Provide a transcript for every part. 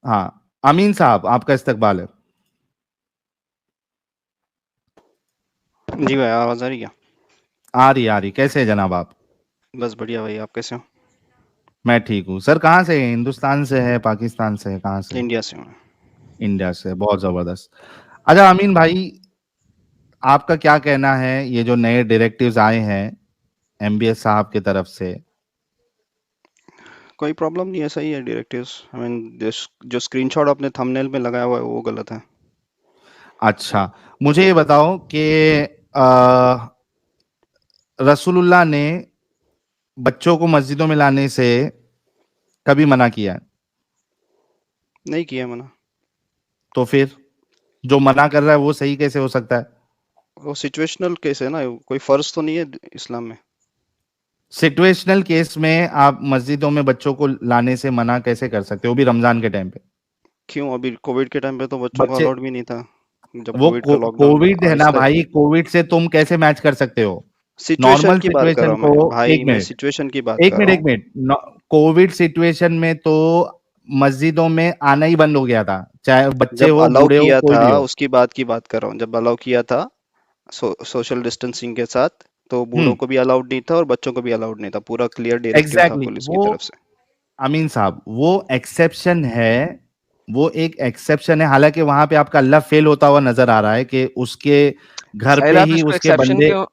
ہاں امین صاحب آپ کا استقبال ہے. جی بھائی آواز آ رہی ہے؟ آ رہی کیسے ہیں جناب آپ؟ بس بڑھیا بھائی، آپ کیسے ہو؟ میں ٹھیک ہوں سر. کہاں سے ہیں؟ ہندوستان سے ہے، پاکستان سے ہے، کہاں سے؟ انڈیا سے ہوں. انڈیا سے. بہت زبردست. اچھا امین بھائی، آپ کا کیا کہنا ہے یہ جو نئے ڈائریکٹیوز آئے ہیں ایم بی ایس صاحب کی طرف سے؟ کوئی پرابلم نہیں ہے، صحیح ہے ڈائریکٹیوز. آئی مین جو اسکرین شاٹ آپ نے تھم نیل میں لگایا ہوا ہے وہ غلط ہے. اچھا مجھے یہ بتاؤ کہ رسول اللہ نے بچوں کو مسجدوں میں لانے سے کبھی منع کیا ہے؟ نہیں کیا منع. تو پھر جو منع کر رہا ہے وہ صحیح کیسے ہو سکتا ہے؟ وہ سچویشنل کیس ہے نا، کوئی فرض تو نہیں ہے اسلام میں. سچویشنل کیس میں آپ مسجدوں میں بچوں کو لانے سے منع کیسے کر سکتے ہو، بھی رمضان کے ٹائم پہ؟ کیوں؟ ابھی کووڈ کے ٹائم پہ تو بچوں کو بچے الاؤڈ بھی نہیں تھا، جب وہ کووڈ کا لاک ڈاؤن کووڈ ہے نا آہستہ. بھائی، کووڈ سے تم کیسے میچ کر سکتے ہو سچویشن نارمل کی بات کر رہا سچویشن ہوں کو؟ میں بھائی، ایک میں منٹ سچویشن کی بات کر رہا ہوں. ایک منٹ. کووڈ سچویشن میں تو مسجدوں میں آنا ہی بند ہو گیا تھا، چاہے بچے جب ہو الاؤ بوڑھے ہو کیا کوئی تھا بھی ہو. اس کی بات کر رہا ہوں. جب الاؤ کیا تھا سوشل ڈسٹینسنگ کے ساتھ تو بوڑھوں کو بھی الاؤڈ نہیں تھا اور بچوں کو بھی الاؤڈ نہیں تھا. پورا کلیئر ڈائریکٹیو تھا ایگزیکٹلی پولیس کی وہ طرف سے. امین صاحب وہ ایکسیپشن ہے، وہ ایک ایکسیپشن ہے. حالانکہ وہاں پہ آپ کا اللہ فیل ہوتا ہوا نظر آ رہا ہے کہ اس کے گھر ساحل پہ آپ ہی اس کو اس کے ایکسیپشن بندے. کیوں،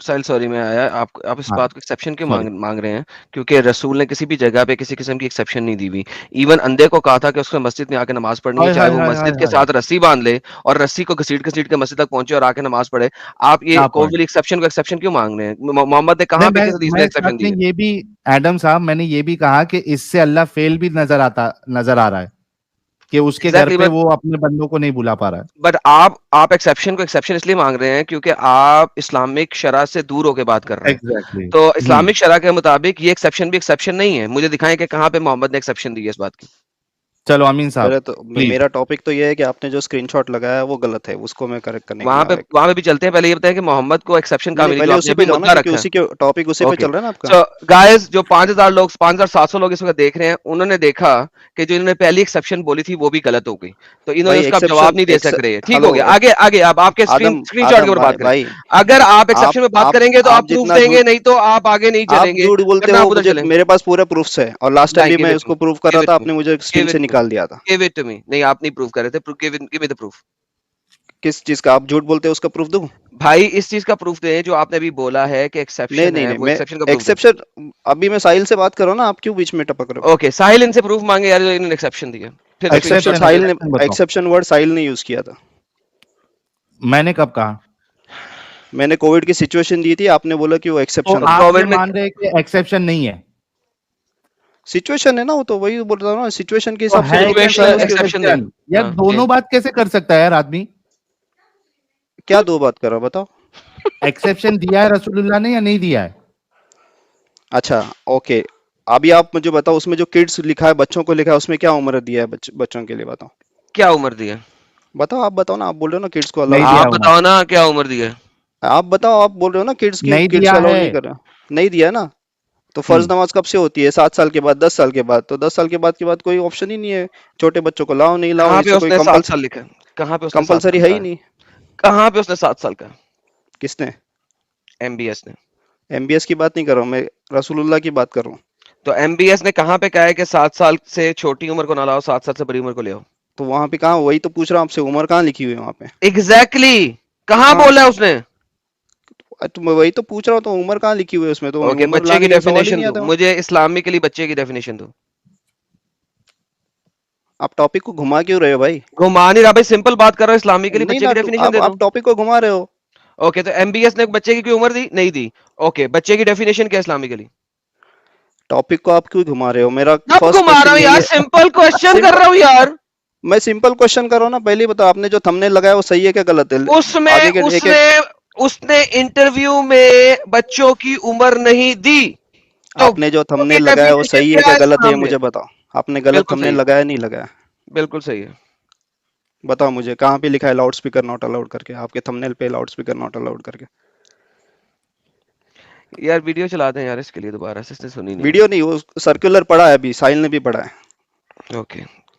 ساحل سوری میں آیا، آپ اس ہاں بات کو ایکسیپشن کیوں سوری. مانگ رہے ہیں؟ کیونکہ رسول نے کسی بھی جگہ پہ کسی قسم کی ایکسیپشن نہیں دی ہوئی. ایون اندھے کو کہا تھا کہ اس کو مسجد میں آ کے نماز پڑھنی ہے، ہائے چاہے ہائے وہ ہائے ہائے مسجد کے ہائے. ساتھ رسی باندھ لے اور رسی کو گھسیٹ گھسیٹ کے مسجد تک پہنچے اور آ کے نماز پڑھے. آپ یہ کیا پوائنٹ؟ کوئی ایکسیپشن کو ایکسیپشن کیوں مانگ رہے ہیں؟ محمد نے کہاں نہیں پہ کسی حدیث میں میں ایکسیپشن ساتھ میں دی ہے؟ یہ بھی ایڈم صاحب میں نے یہ بھی کہا کہ اس سے اللہ فیل بھی نظر آ رہا ہے کہ اس کے گھر ایگزیکٹلی. پہ وہ اپنے بندوں کو نہیں بلا پا رہا ہے. بٹ آپ ایکسیپشن کو ایکسیپشن اس لیے مانگ رہے ہیں کیونکہ آپ اسلامک شرع سے دور ہو کے بات کر رہے ہیں. ایگزیکٹلی. تو اسلامک شرع کے مطابق یہ ایکسیپشن بھی ایکسیپشن نہیں ہے. مجھے دکھائیں کہ کہاں پہ محمد نے ایکسیپشن دی ہے اس بات کی. چلو امین صاحب پہلے تو پلیز. میرا ٹاپک تو یہ ہے کہ آپ نے جو اسکرین شاٹ لگایا ہے وہ غلط ہے، اس کو میں کریکٹ کرنے کے لیے وہاں پہ بھی چلتے ہیں. پہلے یہ بتائیں کہ محمد کو ایکسیپشن نہیں کہاں نہیں، ملی جو پہلے آپ نے اسی پہ ابھی جاؤ نا، مدعا کیونکہ رکھا ہے. اسی کے ٹاپک اسی پہ اوکے چل رہا ہے نا آپ کا. سو گائز جو 5,000 لوگ 5,700 لوگ اس وقت دیکھ رہے ہیں، انہوں نے دیکھا کہ جو انہوں نے پہلی ایکسیپشن بولی تھی وہ بھی غلط ہو گئی. تو انہوں نے بھائی اس کا جواب نہیں دے سک رہے. ٹھیک ہلو ہو گیا. آگے آپ کے آدم اسکرین شاٹ کے آدم اوپر بات بھائی کریں. بھائی اگر آپ آپ ایکسیپشن میں بات آپ کریں گے تو آپ آپ پروف جتنا دیں گے، جھوٹ نہیں تو آپ آگے نہیں آپ چلیں گے. جھوٹ بولتے ورنہ آپ ہو، ادھر مجھے چلیں. میرے پاس پورے پروفس ہے، اور لاسٹ ٹائم نہیں، بھی give میں it اس to کو me. پروف کر رہا Give تھا، it to آپ me. نے مجھے اسکرین Give سے it to me. نکال دیا تھا. Give it to me. نہیں، آپ نہیں پروف کر رہے تھے. Give me the proof. کس چیز کا آپ جھوٹ بولتے ہو اس کا پروف دوں؟ بھائی اس چیز کا پروف دیں جو آپ نے ابھی بولا ہے کہ نہیں ایکسیپشن نہیں ہے، نہیں، وہ میں ایکسیپشن کا پروف دیں. ایکسیپشن ابھی میں ساحل سے بات کر رہا ہوں نا، آپ کیوں بیچ میں ٹپک رہے ہو؟ اوکے ساحل ان سے پروف مانگے یار جو انہوں نے ایکسیپشن دیا، پھر اسکرین شاٹ ایکسیپشن دکھائیں. ساحل نے ایکسیپشن بتاؤ. ایکسیپشن ورڈ ساحل نے یوز کیا تھا. میں نے کب کہا؟ میں نے کووڈ کی سچویشن دی تھی، آپ نے بولا کہ وہ تو ایکسیپشن تھا. آپ یہ کووڈ میں مان رہے کہ ایکسیپشن نہیں ہے؟ سچویشن ہے نا، وہ تو وہی بول رہا ہوں نا، سچویشن کے تو حساب سے ہے پروف کیسے کرتا ہے سچویشنل اس کے. ایکسیپشن نہیں. ایکسیپشن یار؟ ہاں جی. دونوں بات کیسے کر سکتا ہے یار آدمی؟ کیا دو بات کر رہا ہو بتاؤ. ایکسیپشن دیا ہے رسول اللہ نے یا نہیں دیا ہے؟ اچھا اوکے، ابھی آپ مجھے بتاؤ اس میں جو کڈس لکھا ہے، بچوں کو لکھا ہے، اس میں کیا عمر دیا ہے بچوں کے لیے؟ بتاؤ کیا عمر دی ہے؟ بتاؤ، آپ بتاؤ نا، آپ بول رہے ہو نا کڈس کو نہیں الاؤڈ نہیں دیا آپ ہے. عمر. بتاؤ نا کیا عمر دی ہے. آپ بتاؤ، آپ بول رہے ہو نا کڈس کی، نہیں کڈس دیا کو الاؤڈ ہے. نہیں کر رہے. نہیں دیا نا، تو فرض ہم نماز کب سے ہوتی ہے؟ 7 سال کے بعد، 10 سال کے بعد. تو 10 سال کے بعد کوئی آپشن ہی نہیں ہے، چھوٹے بچوں کو لاؤ نہیں لاؤ، کہاں پہ ایسا اس کوئی نے 7 سال لکھا ہے؟ کہاں پہ اس نے 7 سال کمپلسری ہے ہی کہا نہیں. ہے؟ کہاں پہ اس نے 7 سال کہا؟ کس نے؟ ایم بی ایس نے. ایم بی ایس کی بات نہیں کر رہا ہوں میں، رسول اللہ کی بات کر رہا ہوں. تو ایم بی ایس نے کہاں پہ کہا ہے کہ 7 سال سے چھوٹی عمر کو نہ لاؤ، 7 سال سے بڑی عمر کو لے آؤ؟ تو وہاں پہ کہاں؟ وہی تو پوچھ رہا ہوں آپ سے، عمر کہاں لکھی ہوئی ہے وہاں پہ؟ ایگزیکٹلی کہاں ہاں بولا ہے اس نے؟ تو میں وہی تو پوچھ رہا ہوں، تو عمر کہاں لکھی ہوئی ہے اس میں؟ تو اوکے عمر بچے کی لانے کے سوال ہی ڈیفینیشن نہیں دو آتا. مجھے، اسلامی کے لیے بچے کی ڈیفینیشن دو. آپ ٹاپک کو گھما کیوں رہے ہو بھائی؟ گھما نہیں رہا بھائی، سمپل بات کر رہا ہوں. اسلامی کے لیے نہیں بچے نا، کی ڈیفینیشن دے دو. آپ ٹاپک کو گھما رہے ہو. اوکے تو ایم بی ایس نے بچے کی کوئی عمر دی؟ نہیں دی. اوکے بچے کی ڈیفینیشن کیا ہے اسلامی کے لیے؟ ٹاپک کو آپ کیوں گھما رہے ہو؟ میرا کب فرسٹ گھما رہا کوشچن ہوں یہی یار، ہے. سمپل کوشچن کر سمپل، رہا ہوں یار. میں سمپل کوشچن کر رہا ہوں نا. پہلے بتاؤ، آپ نے جو تھمبنیل لگایا وہ صحیح ہے کیا غلط ہے؟ اس میں آگے کے اس ایک نے ایک. اس نے انٹرویو میں بچوں کی عمر نہیں دی. تو آپ نے جو بچوں کی تھمبنیل لگایا وہ ڈیفینیشن صحیح ہے کیا کیا ہے غلط ہے یہ اسلام میں؟ مجھے بتاؤ. آپ نے غلط بالکل تھمبنیل صحیح لگایا نہیں لگایا؟ ہے، بالکل صحیح ہے. بتاؤ مجھے کہاں پہ لکھا ہے لاؤڈ اسپیکر ناٹ الاؤڈ کر کے؟ آپ کے تھمبنیل پہ لاؤڈ اسپیکر ناٹ الاؤڈ کر کے. یار ویڈیو چلا دیں یار اس کے لیے، دوبارہ سے اس نے سنی نہیں. ویڈیو نہیں، وہ سرکولر پڑھا ہے ابھی، ساحل نے بھی پڑھا ہے. اوکے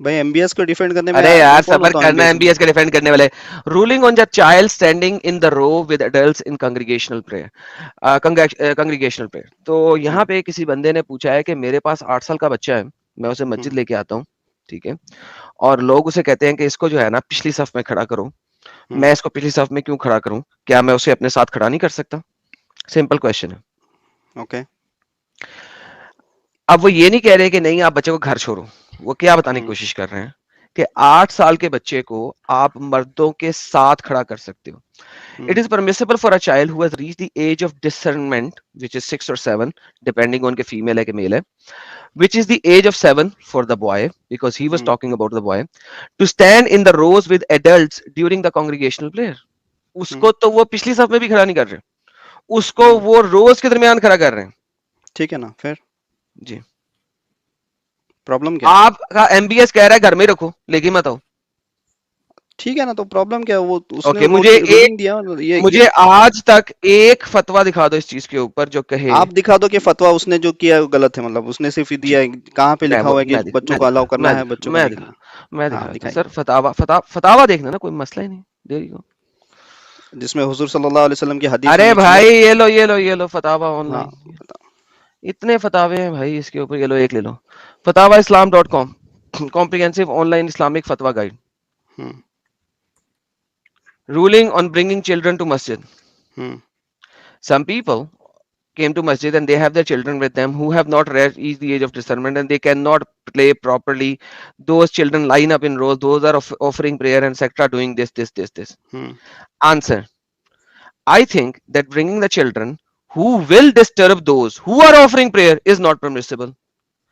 بھائی MBS کو ڈیفینڈ کرنے میں ارے میں یار کون صبر ہوتا ہوں کرنا, MBS MBS کا ڈیفینڈ کرنے والے. Ruling on the child standing in the row with adults in congregational prayer, congregational prayer. تو یہاں پہ کسی بندے نے پوچھا ہے کہ میرے پاس 8 سال کا بچہ ہے, میں اسے مسجد لے کے آتا ہوں, ٹھیک ہے, اور لوگ اسے کہتے ہیں کہ اس کو جو ہے نا پچھلی صف میں کھڑا کرو. میں اس کو پچھلی صف میں کیوں کھڑا کروں, کیا میں اسے اپنے ساتھ کھڑا نہیں کر سکتا؟ سمپل کوشچن ہے. اوکے. اب وہ یہ نہیں کہہ رہے کہ نہیں آپ بچے کو گھر چھوڑو, وہ کیا بتانے کی کوشش کر رہے ہیں کہ 8 سال کے بچے کو آپ مردوں کے ساتھ کھڑا کر سکتے ہو. It is permissible for a child who has reached the age of discernment, which is 6 or 7, depending on کہ female ہے کہ male ہے, which is the age of 7 for the boy, because he was talking about the boy, to stand in the rows with adults during the congregational prayer. اس کو تو وہ پچھلی صف میں بھی کھڑا نہیں کر رہے, اس کو وہ روز کے درمیان کھڑا کر رہے ہیں. ٹھیک ہے نا, پھر جی پرابلم کیا؟ آپ کا MBS کہہ رہا ہے گھر میں رکھو, لیکن مت آؤ. ٹھیک ہے نا, تو پرابلم کیا؟ وہ اس نے اوکے, مجھے آج تک ایک فتوا دکھا دو اس چیز کے اوپر جو کہے. آپ دکھا دو کہ فتوا اس نے جو کیا ہے غلط ہے, مطلب اس نے صرف دیا ہے, کہاں پہ لکھا ہوا ہے کہ بچوں کو الاؤ کرنا ہے, بچوں کو نہیں کرنا. میں دکھاتا ہوں سر, فتوا دیکھنا نا, کوئی مسئلہ ہی نہیں. دیر کو جس میں حضور صلی اللہ علیہ وسلم کی حدیث. ارے بھائی یہ لو فتوا آن لائن, اتنے فتاوے ہیں بھائی اس کے اوپر. یہ لو ایک لے لو, fatawaislam.com, comprehensive online Islamic fatwa guide. Ruling on bringing children to masjid. Some people came to masjid and they have their children with them who have not reached the age of discernment and they cannot play properly. Those children line up in rows, those are offering prayer and etc, doing this. Answer: I think that bringing the children who will disturb those who are offering prayer is not permissible.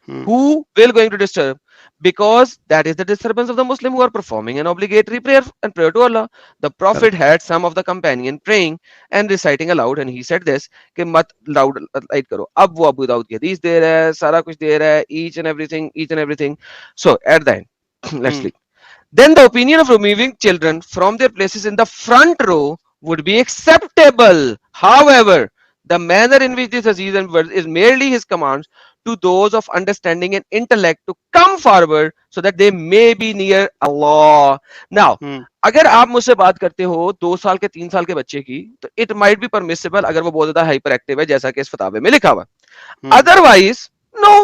Who will going to disturb? Because that is the disturbance of the Muslim who are performing an obligatory prayer and prayer to Allah. The Prophet had some of the companion praying and reciting aloud, and he said this کہ مت loud light کرو. اب وہ ابو داؤد کی حدیث دے رہا ہے, سارا کچھ دے رہا ہے, each and everything. So at the end, let's sleep. Then the opinion of removing children from their places in the front row would be acceptable. However, the manner in which this Aziz and word is merely his commands to those of understanding and intellect to come forward so that they may be near Allah. Now, اگر آپ مجھ سے بات کرتے ہو 2 سال کے 3 سال کے بچے کی, تو it might be permissible اگر وہ بہت زیادہ ہائپر ایکٹیو ہے جیسا کہ اس فتاوے میں لکھا ہوا. Otherwise, no.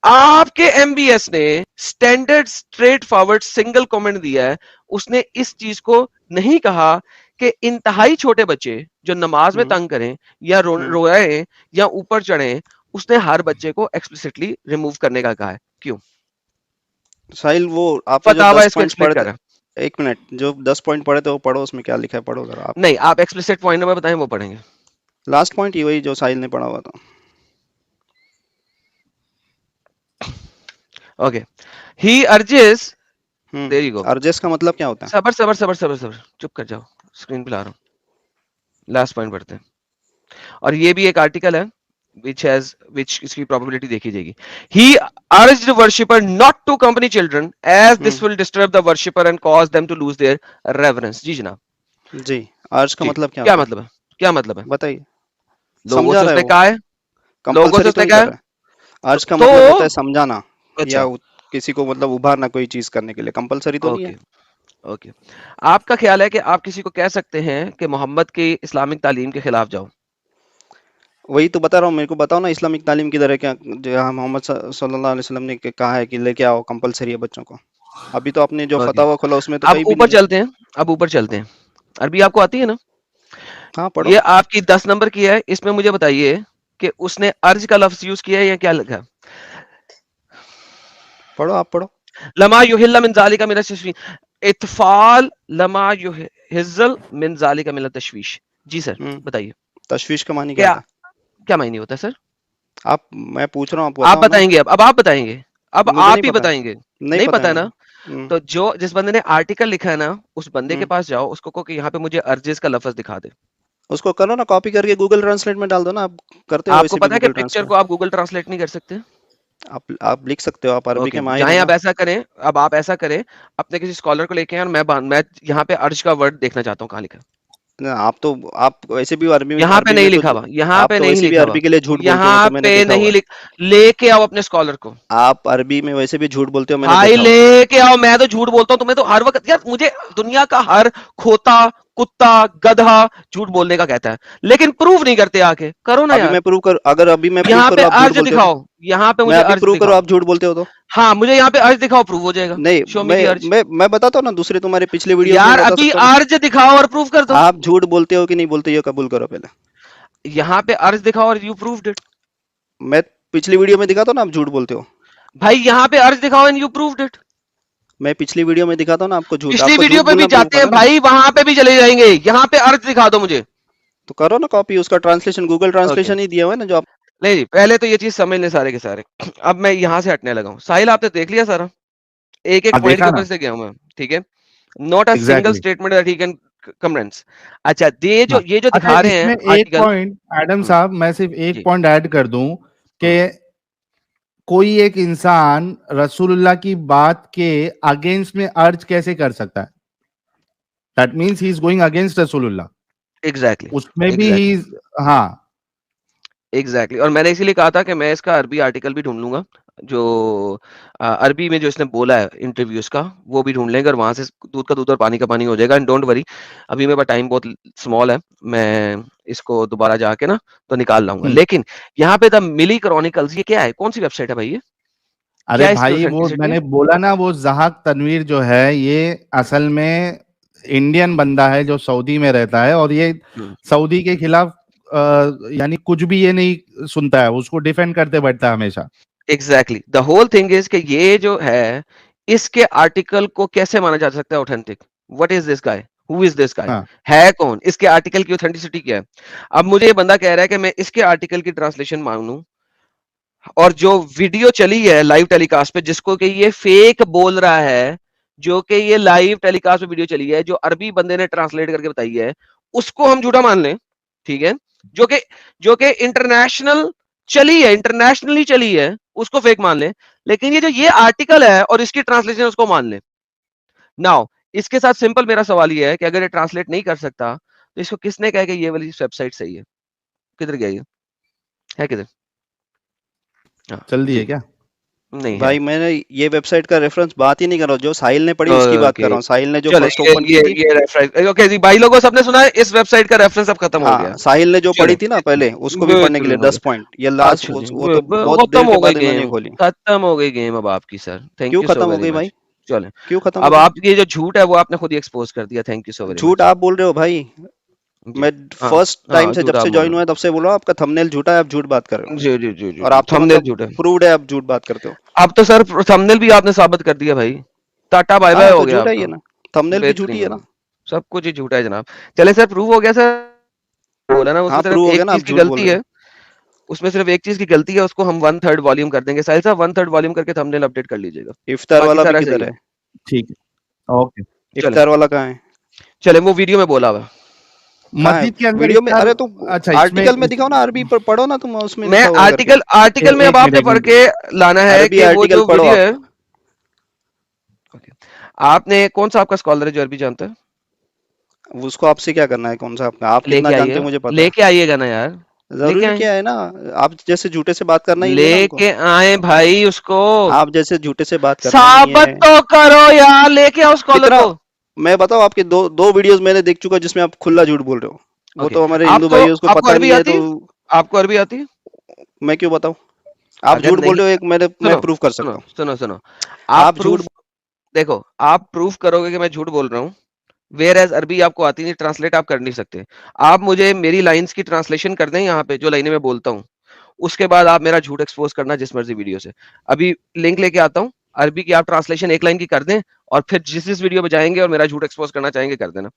آپ کے MBS نے standard straight forward single comment دیا ہے. اس نے اس چیز کو نہیں کہا کہ انتہائی چھوٹے بچے جو نماز میں تنگ کریں یا روئیں یا اوپر چڑھیں, اس نے ہر بچے کو ایکسپلیسٹلی ریموو کرنے کا کہا ہے. کیوں ساحل, وہ آپ فتاوا اس کو ایکسپلیٹ کر رہا ہے. ایک منٹ, جو 10 پوائنٹ پڑھے تھے وہ پڑھو, اس میں کیا لکھا ہے پڑھو ذرا آپ. نہیں, آپ ایکسپلیسٹ پوائنٹ نمبر بتائیں, وہ پڑھیں گے. لاسٹ پوائنٹ ہی وہی جو ساحل نے پڑھا ہوا تھا. Okay, he urges. There you go. ارجس کا مطلب کیا ہوتا ہے؟ صبر چپ کر جاؤ, اسکرین پہ لا رہا ہوں. لاسٹ پوائنٹ پڑھتے ہیں, اور یہ بھی ایک آرٹیکل ہے which اس کی probability دیکھی جائے گی. He urged the worshipper not to accompany children as this will disturb the worshipper and cause them to lose their reverence. جی جناب. جی, ارج کا مطلب کیا مطلب ہے, کیا مطلب ہے بتائیے. لوگوں سے اس نے کہا ہے, لوگوں سے اس نے کہا ہے. ارج کا مطلب ہوتا ہے سمجھانا یا کسی کو مطلب ابھارنا کوئی چیز کرنے کے لیے. کمپلسری تو نہیں ہے. اوکے, آپ کا خیال ہے کہ آپ کسی کو کہہ سکتے ہیں کہ محمد کی اسلامک تعلیم کے خلاف جاؤ؟ وہی تو بتا رہا ہوں, میرے کو بتاؤ نا اسلامک تعلیم کدھر ہے, کیا جو محمد صلی اللہ علیہ وسلم نے کہا ہے کہ لے کے آؤ, کمپلسری ہے بچوں کو. ابھی تو آپ نے جو فتاوا کھولا اس میں تو کہیں بھی اوپر چلتے ہیں. اب اوپر چلتے ہیں. عربی آپ کو آتی ہے نا؟ ہاں پڑھو. یہ آپ کی 10 نمبر کی ہے, اس میں مجھے بتائیے کہ اس نے ارج کا لفظ یوز کیا ہے یا کیا لکھا؟ پڑھو, آپ پڑھو. لما یحل من ذالک من التشویش, اطفال لما یحزل من ذالک من التشویش. جی سر بتائیے. تشویش کا معنی کیا ہے؟ کیا معنی ہوتا ہے سر؟ میں پوچھ رہا ہوں, آپ بتائیں گے. اب آپ بتائیں گے, اب آپ ہی بتائیں گے. نہیں پتا نا, تو جس بندے نے آرٹیکل لکھا ہے نا, اس بندے کے پاس جاؤ, اس کو کہو کہ یہاں پہ مجھے ارجز کا لفظ دکھا دے. اس کو کرو نا, کاپی کر کے گوگل ٹرانسلیٹ میں ڈال دو نا. آپ کرتے ہو آپ کو پتا ہے کہ پکچر کو آپ گوگل ٹرانسلیٹ نہیں کر سکتے. آپ لکھ سکتے ہو, آپ عربی کے ماہر ہیں. اب آپ ایسا کریں, اپنے کسی اسکالر کو لے کے آئیں, اور میں یہاں پہ ارج کا ورڈ دیکھنا چاہتا ہوں کہاں لکھا. آپ ویسے بھی عربی میں یہاں پہ نہیں لکھا ہوا, یہاں پہ نہیں لکھا ہوا, عربی کے لیے جھوٹ بولتے ہو یہاں تو میں نے پہ دیکھا ہوا نہیں ہے. لے کے آؤ اپنے اسکالر کو. آپ عربی میں ویسے بھی جھوٹ بولتے ہو, میں نے بھائی دیکھا ہوا. لے کے آؤ, میں تو جھوٹ بولتا ہوں, تمہیں تو ہر وقت یار, مجھے دنیا کا ہر کھوتا کتا گدھا جھوٹ بولنے کا کہتا ہے, لیکن پروف نہیں کرتے, آ کے کرو نا ابھی یار. میں پروف کر, اگر ابھی میں پروف یہاں پہ کروں آپ جھوٹ ارج بولتے ہو تو, دکھاؤ, یہاں پہ میں مجھے ابھی ارج پروف کروں دکھاؤ. آپ جھوٹ بولتے ہو تو ہاں مجھے یہاں پہ ارج دکھاؤ, پروف ہو جائے گا. نہیں. شو می دی ارج. میں بتاتا ہوں نا, دوسرے تمہارے پچھلے ویڈیوز میں یار بتا ابھی سکتا ہوں نا. ارج دکھاؤ اور پروف کر دو. آپ جھوٹ بولتے ہو کہ نہیں بولتے, یہ قبول کرو پہلے. یہاں پہ ارج دکھاؤ اور یو پروفڈ اٹ. میں پچھلی ویڈیو میں دکھاتا ہوں نا آپ جھوٹ بولتے ہو. بھائی یہاں پہ ارج دکھاؤ اینڈ یو پروفڈ اٹ. میں پچھلی ویڈیو میں دکھاتا ہوں نا آپ کو جھوٹ, آپ پچھلی کو ویڈیو جھوٹ پہ بھی بولنا پروف جاتے ہیں کرنا نا. بھائی, وہاں پہ بھی چلے جائیں گے, یہاں پہ ارج دکھا دو مجھے. تو کرو نا کاپی, اس کا ٹرانسلیشن گوگل اوکے ٹرانسلیشن ہی دیا ہوا ہے نا جو آپ. نہیں جی, پہلے تو یہ چیز سمجھ لیں سارے کے سارے. اب میں یہاں سے ہٹنے لگا ہوں. ساحل آپ نے دیکھ لیا سارا, ایک ایک پوائنٹ کے دیکھا نا اوپر سے گیا ہوں میں, ٹھیک ہے. Not a single exactly. Statement that he can comments. اچھا یہ ہاں جو اچھا, دکھا رہے اس ہیں میں ایک آرٹیکل. پوائنٹ ایڈم صاحب, میں صرف ایک جی. پوائنٹ ایڈ کر دوں کہ کوئی ایک انسان رسول اللہ کی بات کے اگینسٹ میں ارج کیسے کر سکتا ہے؟ That means he is going against رسول اللہ. ایگزیکٹلی اس میں بھی ایگزیکٹلی ہاں ایگزیکٹلی. اور میں نے اسی لیے کہا تھا کہ میں اس کا عربی آرٹیکل بھی ڈھونڈ لوں گا, جو عربی میں جو اس نے بولا ہے انٹرویوز کا, وہ بھی ڈھونڈ لیں گے, اور وہاں سے دودھ کا دودھ اور پانی کا پانی ہو جائے گا. اینڈ ڈونٹ وری, ابھی میرے پاس ٹائم بہت اسمال ہے, میں اس کو دوبارہ جا کے نا تو نکال لاؤں گا. لیکن یہاں پہ دا ملی کرونیکلز, یہ کیا ہے, کون سی ویب سائٹ ہے بھائی یہ؟ ارے کیا اس کی بھائی وہ میں اوتھینٹسٹی ہے؟ نے بولا نا, وہ زہاق تنویر جو ہے یہ اصل میں انڈین بندہ ہے جو سعودی میں رہتا ہے, اور یہ سعودی کے خلاف یعنی کچھ بھی یہ نہیں سنتا ہے, اس کو ڈیفینڈ کرتے بیٹھتا ہے ہمیشہ. Exactly, the whole thing is کہ یہ جو ہے اس کے آرٹیکل کو کیسے مانا جا سکتا ہے اوتھینٹک؟ وٹ از دس گائے, ہو از دس گائے, ہاں ہے کون, اس کے آرٹیکل کی اوتھینٹسٹی کیا ہے؟ اب مجھے یہ بندہ کہہ رہا ہے کہ میں اس کے آرٹیکل کی ٹرانسلیشن مانوں, اور جو ویڈیو چلی ہے لائیو ٹیلی کاسٹ پہ, جس کو کہ یہ فیک بول رہا ہے, جو کہ یہ لائیو ٹیلی کاسٹ پہ ویڈیو چلی ہے, جو عربی بندے نے ٹرانسلیٹ کر کے بتائی ہے, اس کو ہم جھوٹا مان لیں, ٹھیک ہے, جو کہ انٹرنیشنل چلی ہے, انٹرنیشنلی چلی ہے, اس کو فیک مان لیں. لیکن یہ جو یہ آرٹیکل ہے اور اس کی ٹرانسلیشن اس کو مان لیں. ناؤ اس کے ساتھ سمپل میرا سوال یہ ہے کہ اگر یہ ٹرانسلیٹ نہیں کر سکتا تو اس کو کس نے کہا کہ یہ والی ویب سائٹ صحیح ہے؟ کدھر گیا یہ ہے, کدھر؟ چل دی جی ہے کیا نہیں ہے. بھائی میں نے یہ ویب سائٹ کا ریفرنس بات ہی نہیں کر رہا ہوں, جو ساحل نے پڑھی اس کی بات کر رہا ہوں. ساحل نے جو فرسٹ اوپن کی تھی, اوکے جی بھائی لوگوں سب نے سنا ہے, اس ویب سائٹ کا ریفرنس اب ختم ہو گیا. ہاں ساحل نے جو پڑھی تھی نا پہلے, اس کو بھی پڑھنے کے لیے 10 پوائنٹ, یہ لاسٹ اچھا جی, وہ تو بہت دیر ختم کے ہو بعد گئی انہوں نے گیم, کھولی. ختم ہو گئی گیم اب آپ کی سر. تھینک کیوں یو سو ختم ہو ویری گئی مچ. بھائی, چلیں کیوں ختم اب ہو گئی؟ آپ کی جو جھوٹ ہے وہ آپ نے خود ہی ایکسپوز کر دیا. تھینک یو سو ویری جھوٹ مچ. آپ بول رہے ہو بھائی, جی میں ہاں فرسٹ ٹائم ہاں, سے جھوٹ جب آپ سے بول جوائن رہے ہوا ہے تب سے بول رہا ہوں آپ کا تھمبنیل جھوٹا ہے, آپ جھوٹ بات کر رہے ہو, ہیں. جی جی جی جی, اور آپ کا تھمبنیل مطلب جھوٹ ہے. پرووڈ ہے آپ جھوٹ بات کرتے ہو. اب تو سر تھمبنیل بھی آپ نے ثابت کر دیا بھائی, ٹاٹا بائے بائے ہاں ہو تو گیا جھوٹا آپ ہی کا. ہے نا, تھمبنیل بھی جھوٹی بہترین ہے ہو نا. گیا, سب کچھ ہی جھوٹا ہے جناب. چلے سر پروو ہو گیا سر, بولا نا اس ہاں میں صرف پروو ہو ایک گیا نا, چیز آپ کی جھوٹ بول غلطی رہے ہے, ہو. اس میں صرف ایک چیز کی غلطی ہے, اس کو ہم 1/3 والیوم کر دیں گے. ساحل صاحب 1/3 والیوم کر کے تھمبنیل اپڈیٹ کر لیجیے گا, افطار باقی والا بھی سارا کدھر صحیح ہے, ہے. ٹھیک ہے اوکے. چلیں افطار والا کہاں ہے, چلیں, وہ ویڈیو میں بولا ہوا. کہاں ہے مسجد کے اندر ویڈیو میں؟ افطار. ارے تو اچھا آرٹیکل میں دکھاؤ نا, عربی پڑھو نا تم, اس میں میں لکھا ہوا ہے کر کے. آرٹیکل میں اب ایک آپ منٹ نے ایک پڑھ منٹ. کے لانا ہے عربی کہ وہ آرٹیکل جو پڑھو ویڈیو آپ. ہے. آپ نے کون سا آپ کا اسکالر ہے جو عربی جانتا ہے؟ اس کو آپ سے کیا کرنا ہے, کون سا آپ لے کتنا کے آئیے جانتے گا, ہیں مجھے پتا لے ہے. کے آئیے گا نا یار, لے کے ضروری آئیں, کیا ہے نا, آپ جیسے جھوٹے سے بات کرنا ہی نہیں ہے نا لے ہم کو. کے آئیں بھائی اس کو. آپ جیسے جھوٹے سے بات کرنا ہی نہیں ثابت ہے. تو کرو یار, لے کے آؤ اسکالر کتنا کو. میں بتاؤ, آپ کے دو ویڈیوز میں نے دیکھ چکا جس میں آپ کھلا جھوٹ بول رہے ہو. وہ اوکے, تو ہمارے آپ ہندو بھائی, اس کو کو پتہ عربی نہیں ہے آتی تو ہے, آپ کو عربی آتی ہے؟ میں کیوں بتاؤں. آپ اگر جھوٹ بول نہیں, رہے ہو, ایک میں سنو پروف کر سنو سکتا ہوں. سنو سنو, آپ پروف دیکھو, آپ پروف کرو گے کہ میں جھوٹ بول رہا ہوں, ویئر ایز عربی آپ کو آتی نہیں, ٹرانسلیٹ آپ کر نہیں سکتے. آپ مجھے میری لائنز کی ٹرانسلیشن کر دیں یہاں پہ, جو لائنیں میں بولتا ہوں, اس کے بعد آپ میرا جھوٹ ایکسپوز کرنا جس مرضی ویڈیو سے. ابھی لنک لے کے آتا ہوں, عربی کی آپ ٹرانسلیشن ایک لائن کی کر دیں, اور پھر جس ویڈیو پہ جائیں گے اور میرا جھوٹ ایکسپوز کرنا چاہیں گے کر دینا.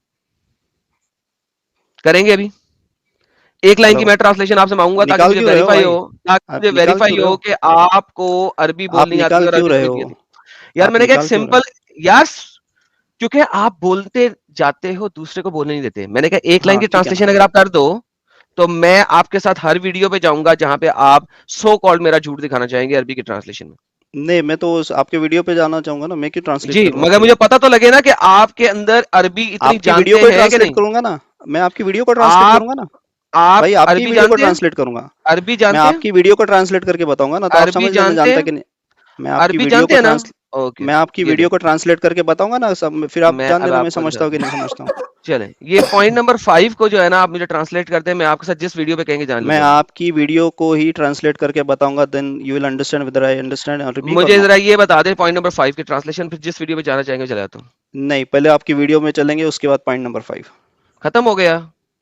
کریں گے ابھی ایک لائن کی ہلو, میں ٹرانسلیشن آپ سے مانگوں گا, تاکہ نکال مجھے کیوں رہے ہو ویریفائی بھائی, ہو, تاکہ مجھے آپ نکال کیوں ویریفائی رہے ہو, ہو کہ آپ کو عربی آپ بولنی آتی ہے نکال اور کیوں عربی رہے صحیح ہو, نہیں آتی. یار آپ میں نے کہا ایک نکال کیوں رہے سمپل, یار کیونکہ آپ بولتے جاتے ہو, دوسرے کو بولنے نہیں دیتے. میں نے کہا ایک ہو. لائن ہاں کی ٹھیک ہے نا. ٹرانسلیشن اگر آپ کر دو تو میں آپ کے ساتھ ہر ویڈیو پہ جاؤں گا جہاں پہ آپ سو کالڈ میرا جھوٹ دکھانا چاہیں گے عربی کی ٹرانسلیشن میں. نہیں, میں تو آپ کے ویڈیو پہ جانا چاہوں گا نا, میں کیوں ٹرانسلیٹ جی, کروں آپ مگر کے مجھے لیے. پتا تو لگے نا کہ آپ کے اندر عربی اتنی آپ کی ویڈیو جانتے پہ ہیں کہ ٹرانسلیٹ نہیں. کروں گا نا, میں آپ کی ویڈیو کو ٹرانسلیٹ کروں گا نا آپ بھائی, آپ کی عربی ویڈیو کو جانتے ہیں؟ ٹرانسلیٹ کروں گا عربی میں, جانتے آپ ہیں؟ کی ویڈیو کو ٹرانسلیٹ کر کے بتاؤں گا نا, تو آپ عربی سمجھ جانتے جانتے ہیں؟ ہیں کہ نہیں. میں آپ کی عربی ویڈیو جانتے کو ہیں نا؟ اوکے, میں آپ کی یہ ویڈیو کو دیکھیں, ٹرانسلیٹ کر کے بتاؤں گا نا سب, پھر آپ میں جان اب لینا آپ میں کو سمجھتا ہوں کہ نہیں سمجھتا ہوں. چلیں, یہ پوائنٹ نمبر 5 کو جو ہے نا آپ مجھے ٹرانسلیٹ کرتے ہیں, میں آپ کے ساتھ جس ویڈیو پہ کہیں گے جان میں لیتے ہیں. آپ کی ویڈیو کو ہی ٹرانسلیٹ کر کے بتاؤں گا, then you will understand whether I understand عربی اور مجھے نو. ذرا یہ بتا دیں پوائنٹ نمبر 5 کی ٹرانسلیشن, پھر جس ویڈیو پہ جانا چاہیں گے چلا جاتا ہوں. نہیں, پہلے آپ کی ویڈیو میں چلیں گے, اس کے بعد پوائنٹ نمبر 5. ختم ہو گیا,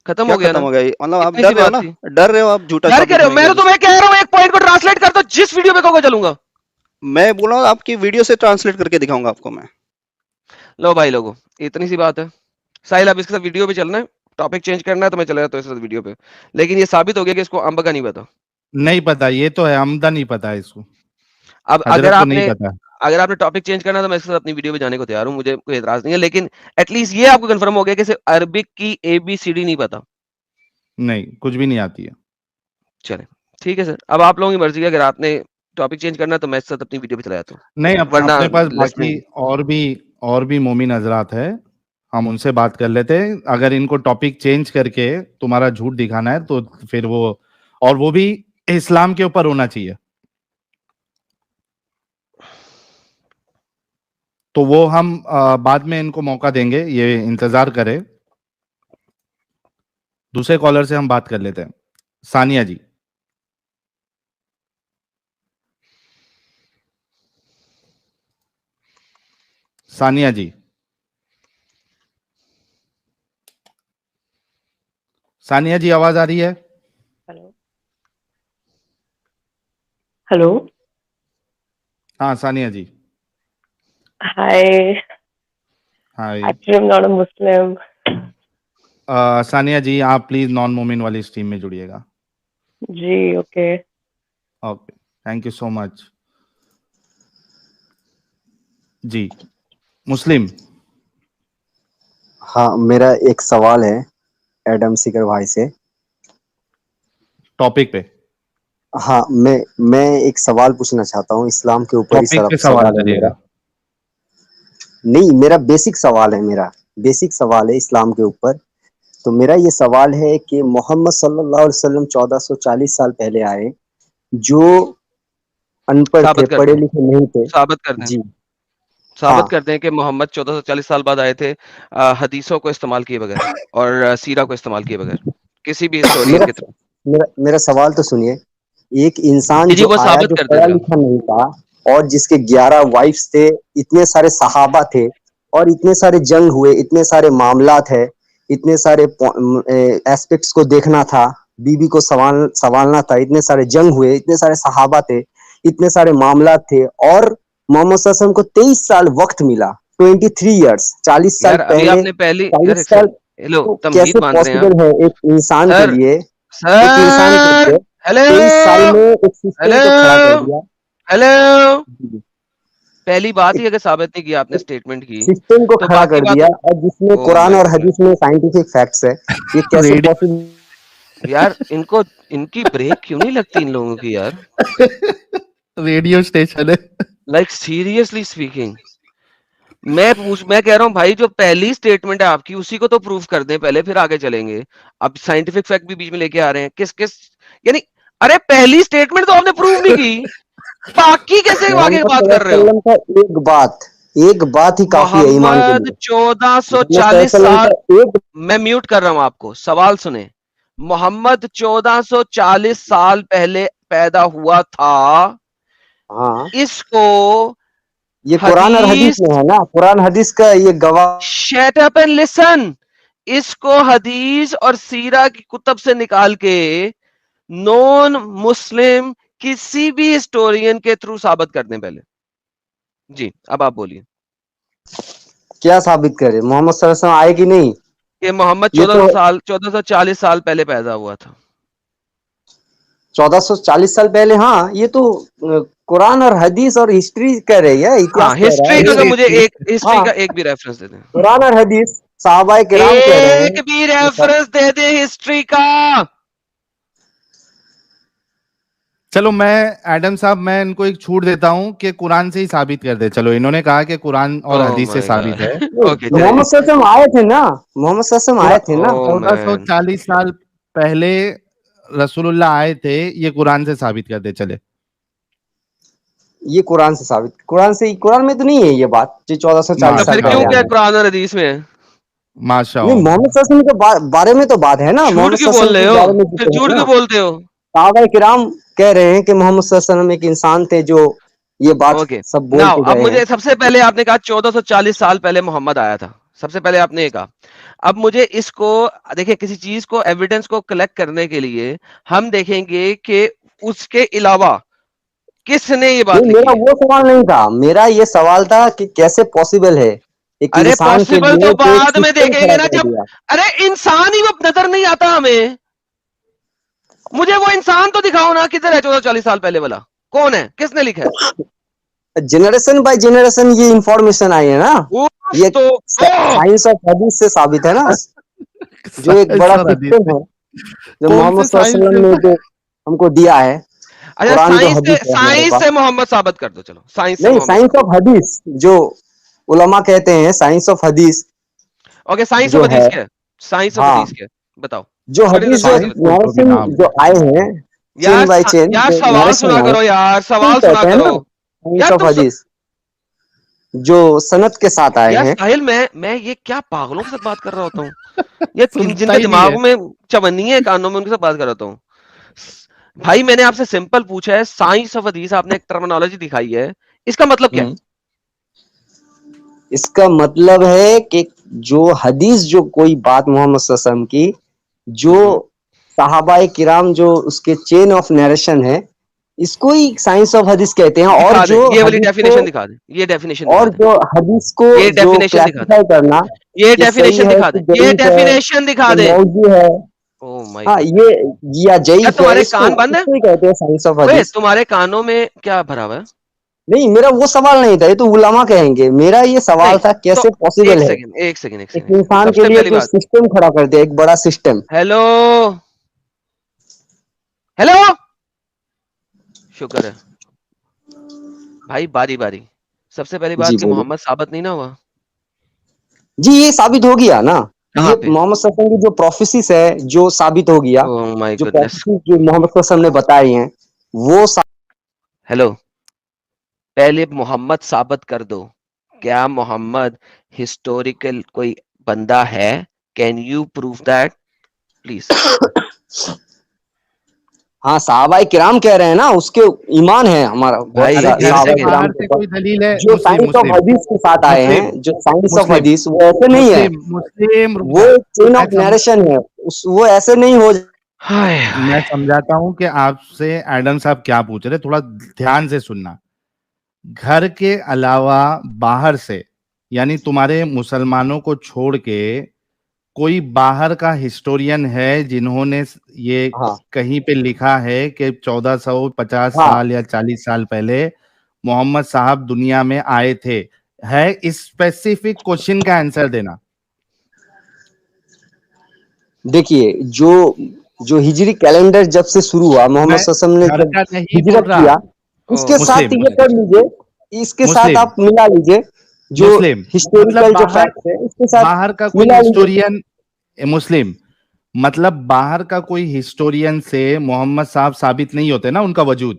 ختم کیا ہو گیا نا, ختم ہو گیا, مطلب آپ اتنی ڈر سی رہے ہو بات نا, تھی. ڈر رہے ہو آپ جھوٹا ڈر کہہ ثابت رہے ہو؟ ہونے میں کے تو لیے. تمہیں کہہ رہا ہوں ایک پوائنٹ کو ٹرانسلیٹ کر دو, جس ویڈیو پہ کہو چلوں گا. میں بول رہا ہوں آپ کی ویڈیو سے ٹرانسلیٹ کر کے دکھاؤں گا آپ کو میں. لو بھائی لوگوں, اتنی سی بات ہے. ساحل اب اس کے ساتھ ویڈیو پہ چلنا ہے, ٹاپک چینج کرنا ہے تو میں چلا جاتا ہوں اس کے ساتھ ویڈیو پہ, لیکن یہ ثابت ہو گیا کہ اس کو امب کا نہیں پتا. نہیں پتا, یہ تو ہے, عمدہ نہیں پتا ہے اس کو, اب حضرت کو نہیں پتا. اگر آپ نے ٹاپک چینج کرنا ہے تو میں اس کے ساتھ اپنی ویڈیو پہ جانے کو تیار ہوں, مجھے کوئی اعتراض نہیں ہے, لیکن ایٹ لیسٹ یہ آپ کو کنفرم ہو گیا کہ صرف عربک کی ABCD نہیں پتا. نہیں, کچھ بھی نہیں آتی ہے. چلیں ٹھیک ہے سر, اب آپ لوگوں کی مرضی ہے, اگر آپ نے ٹاپک چینج کرنا ہے تو میں اس کے ساتھ اپنی ویڈیو پہ چلا جاتا ہوں. نہیں, ورنہ اپنے پاس لیٹس باقی اور بھی مومن حضرات ہے, ہم ان سے بات کر لیتے ہیں. اگر ان کو ٹاپک چینج کر کے تمہارا جھوٹ دکھانا ہے تو پھر وہ بھی اسلام کے اوپر ہونا چاہیے, تو وہ ہم بعد میں ان کو موقع دیں گے, یہ انتظار کرے. دوسرے کالر سے ہم بات کر لیتے ہیں. ثانیہ جی, ثانیہ جی, ثانیہ جی آواز آ رہی ہے؟ ہلو, ہاں Sania ji. Hi. Hi. Actually I'm not a Muslim. Sania ji, آپ پلیز نان مومن والی اسٹریم میں جڑیے گا. جی okay. Okay, thank you so much. جی مسلم, ہاں, میرا ایک سوال ہے ایڈم سیکر بھائی سے. ٹاپک پہ ہاں, میں ایک سوال پوچھنا چاہتا ہوں, اسلام کے اوپر ہی ٹاپک پہ سوال ہے کریے میرا. گا. نہیں, میرا بیسک سوال ہے, اسلام کے اوپر. تو میرا یہ سوال ہے کہ محمد صلی اللہ علیہ وسلم 1440 سال پہلے آئے, جو ان پڑھ تھے, ثابت کر پڑھے دیں, لکھے نہیں تھے. ثابت کر دیں, جی ہاں, ثابت کر دیں کہ محمد 1440 سال بعد آئے تھے, حدیثوں کو استعمال کیے بغیر اور سیرہ کو استعمال کیے بغیر, کسی بھی ہسٹورین میرا کے تھرو. میرا سوال تو سنیے. ایک انسان جی جی, جو وہ آیا, ثابت جو کر دیں پڑھا ذرا. لکھا نہیں تھا, اور جس کے 11 وائفس تھے, اتنے سارے صحابہ تھے, اور اتنے سارے جنگ ہوئے, اتنے سارے معاملات ہے, اتنے سارے ایسپیکٹس کو دیکھنا تھا, بیوی کو سنبھالنا تھا, اتنے سارے جنگ ہوئے, اتنے سارے صحابہ تھے, اتنے سارے معاملات تھے, اور محمد صلی اللہ علیہ وسلم کو 23 سال وقت ملا, 23 ایئرس, 40 سال یار ابھی پہلے, آپ نے پہلی, یار 40 ایک سال سیکنڈ, ہیلو, تو تمہید کیسے باندھ رہے ہیں آپ پاسبل ہے ایک انسان کے سر. لیے, ایک انسان کے سر لیے ہیلو 23 سال میں ایک سسٹم کو کھڑا کر ہیلو دیا. ہیلو, پہلی بات ہی اگر ثابت نہیں کیا آپ نے اسٹیٹمنٹ کی سسٹم کو تو کھڑا باقی کر بات. دیا, اور جس میں او قرآن مائی اور گاڈ, حدیث میں سائنٹیفک فیکٹس ہے, یہ کیسے ریڈیو پاسبل؟ یار ان کی بریک کیوں نہیں لگتی ان لوگوں کی یار, ریڈیو اسٹیشن ہے. Like seriously speaking. میں کہہ رہا ہوں بھائی, جو پہلی اسٹیٹمنٹ ہے آپ کی اسی کو تو پروف کر دیں پہلے, پھر آگے چلیں گے. اب سائنٹیفک فیکٹ بھی بیچ میں لے کے آ رہے ہیں, کس یعنی, ارے پہلی اسٹیٹمنٹ تو آپ نے پروف نہیں کی, باقی کیسے آگے محمد صلی بات اللہ کر علیہ رہے ہو. وسلم کا ایک بات ہی کافی ہے ایمان کے محمد لیے. محمد صلی اللہ 1440 علیہ وسلم سال, کا ایک میں میوٹ کر رہا ہوں آپ کو, سوال سنیں. محمد 1440 سال پہلے پیدا ہوا تھا, ہاں, اس کو یہ قرآن اور حدیث حدیث, میں ہے نا, قرآن حدیث کا یہ گواہ. شٹ اپ اینڈ لسن, اس کو حدیث اور سیرہ کی کتب سے نکال کے نون مسلم کسی بھی ہسٹورین کے تھرو ثابت کر دیں پہلے. جی اب آپ بولیے کیا ثابت کرے, محمد صلی اللہ علیہ وسلم آئے کہ نہیں؟ کہ محمد یہ تو 1440 سال پہلے پیدا ہوا تھا. 1440 سال پہلے, ہاں, یہ تو قرآن اور حدیث اور ہسٹری کہہ رہی ہے, ہاں, اتہاس کہہ رہا ہسٹری ہے کا تو یہ. مجھے ایک ہسٹری ہاں, کا ایک بھی ریفرنس دے دیں, قرآن اور حدیث صحابہ کرام کہہ رہے ایک بھی ہیں. ریفرنس دے دیں ہسٹری کا. چلو میں ایڈم صاحب میں ان کو ایک چھوٹ دیتا ہوں کہ قرآن سے ہی ثابت کر دے. چلو انہوں نے کہا کہ قرآن اور حدیث سے ثابت ہے. محمد صلی اللہ علیہ وسلم آئے تھے نا, محمد صلی اللہ علیہ وسلم آئے تھے نا, 1440 سال پہلے رسول اللہ آئے تھے, یہ قرآن سے ثابت کر دے. چلے یہ قرآن سے ثابت, قرآن میں تو نہیں ہے یہ بات جو 1440 سال پہلے آئے. قرآن اور حدیث میں ماشاء نہیں, اللہ. محمد صلی اللہ علیہ وسلم کے بارے میں تو بات ہے نا, محمد صلی اللہ علیہ وسلم کے بارے میں ذکر ہے جھوٹ نا. کیوں بولتے ہو؟ صحابہ کرام کہہ رہے ہیں کہ محمد صلی اللہ علیہ وسلم ایک انسان تھے جو یہ بات سب بول ناؤ کے اب گئے مجھے ہیں. سب سے پہلے آپ نے کہا 1440 سال پہلے محمد آیا تھا, سب سے پہلے آپ نے یہ کہا. اب مجھے اس کو دیکھیں, کسی چیز کو ایویڈنس کو کلیکٹ کرنے کے لیے ہم دیکھیں گے کہ اس کے علاوہ کس نے یہ بات نہیں, لکھی میرا ہے. وہ سوال نہیں تھا, میرا یہ سوال تھا کہ کیسے پاسبل ہے ایک ارے انسان کے پاسبل لیے تو کہ ایک بعد میں سسٹم دیکھیں کھڑا گے نا, کر جب دیا. ارے انسان ہی وہ نظر نہیں آتا ہمیں. مجھے وہ انسان تو دکھاؤ نا, کدھر ہے 1440 سال پہلے والا, کون ہے, کس نے لکھا ہے؟ جنریشن بائی جنریشن یہ انفارمیشن آئی ہے نا, یہ تو سائنس آف حدیث سے ثابت ہے نا, جو ایک بڑا سسٹم ہے جو محمد صلی اللہ علیہ وسلم نے جو ہم کو دیا ہے. اچھا, قرآن جو حدیث ہے ہمارے سائنس پاس. سے محمد ثابت کر دو. چلو سائنس سے نہیں, محمد سائنس ثابت. آف حدیث جو علماء کہتے ہیں, سائنس آف حدیث اوکے, سائنس جو آف ہے, حدیث کیا ہے؟ سائنس آف ہاں, حدیث کیا ہے بتاؤ. جو What is the حدیث جو science of it? نیریشن جو آئے ہیں چین بائی چین یار جو سوال نیریشن سنا آئے کرو, یار سوال کہتے سنا ہیں کرو. نا سائنس یار آف حدیث جو سند کے ساتھ آئے یار ہیں. ساحل, میں یہ کیا پاگلوں کے ساتھ بات کر رہا ہوتا ہوں, یہ جن سنتا کے ہی نہیں دماغ ہے. میں چونی ہے کانوں میں, ان کے ساتھ بات کر رہا ہوتا ہوں. بھائی میں نے آپ سے سمپل پوچھا ہے, سائنس آف حدیث آپ نے ایک ٹرمینالوجی دکھائی ہے, اس کا مطلب کیا ہے؟ اس کا مطلب ہے کہ جو حدیث جو کوئی بات محمد صلی اللہ علیہ وسلم کی جو صحابہ کرام جو اس کے چین آف نیریشن ہے, اس کو ہی سائنس آف حدیث کہتے ہیں. اور جو یہ والی حدیث کو ڈیفینیشن دکھا دیں, یہ ڈیفینیشن اور دکھا دیں, جو حدیث کو یہ جو ڈیفینیشن دکھا دیں, کلاسیفائی کرنا یہ کہ صحیح ڈیفینیشن ہے دکھا کہ دیں, یہ ضعیف ہے ڈیفینیشن دکھا کہ دیں. موضوع ہے, او مائی ہاں گاڈ, یہ یا کیا ضعیف ہے, تمہارے اس کان بند کو ہے؟ ہی کہتے ہیں سائنس آف اوے حدیث. تمہارے کانوں میں کیا بھرا ہوا ہے؟ نہیں, میرا وہ سوال نہیں تھا, یہ تو علماء کہیں گے. میرا یہ سوال تھا تو کیسے پاسبل ہے ایک سیکنڈ ایک انسان سب کے سے لیے پہلی کوئی بات, سسٹم کھڑا کر دے, ایک بڑا سسٹم. ہیلو شکر ہے بھائی, باری باری. سب سے پہلی جی بات کہ بولے. محمد ثابت نہیں نہ ہوا. جی یہ ثابت ہو گیا نا, کہاں یہ پہ؟ محمد صلی اللہ علیہ وسلم کی جو پروفیسیز ہے جو ثابت ہو گیا, او مائی جو گڈنس. پروفیسیز جو محمد صلی اللہ علیہ وسلم نے بتائی ہیں وہ ہیلو, پہلے محمد ثابت کر دو. کیا محمد ہسٹوریکل کوئی بندہ ہے؟ Can you proof that please? ہاں صحابہ کرام کہہ رہے ہیں نا, اس کے ایمان ہے ہمارا بہت بھائی ایک صحابہ سیکنڈ, کرام باہر کے سے اوپر کوئی دلیل ہے؟ جو مسلم سائنس آف حدیث کے ساتھ آئے ہیں, جو سائنس آف مسلم حدیث وہ ایسے نہیں ہے, مسلم وہ چین آف نیریشن ہے, وہ ایسے نہیں ہو. میں سمجھاتا ہوں کہ آپ سے ایڈم صاحب کیا پوچھ رہے, تھوڑا دھیان سے سننا. گھر کے علاوہ باہر سے, یعنی تمہارے مسلمانوں کو چھوڑ کے کوئی باہر کا ہسٹورین ہے جنہوں نے یہ کہیں پہ لکھا ہے کہ 1450 سال یا 40 سال پہلے محمد صاحب دنیا میں آئے تھے؟ ہے اسپیسیفک کوشچن کا آنسر دینا. دیکھیے جو ہجری کیلنڈر جب سے شروع ہوا, محمد صلی اللہ علیہ وسلم نے جب ہجرت کیا, اس کے ساتھ یہ کر لیجئے, اس کے ساتھ آپ ملا لیجئے جو ہسٹوریکل جو فیکٹ ہے اس کے ساتھ باہر کا کوئی ملا لیجئے. ہسٹورین مسلم مطلب باہر کا کوئی ہسٹورین سے محمد صاحب ثابت نہیں ہوتے نا, ان کا وجود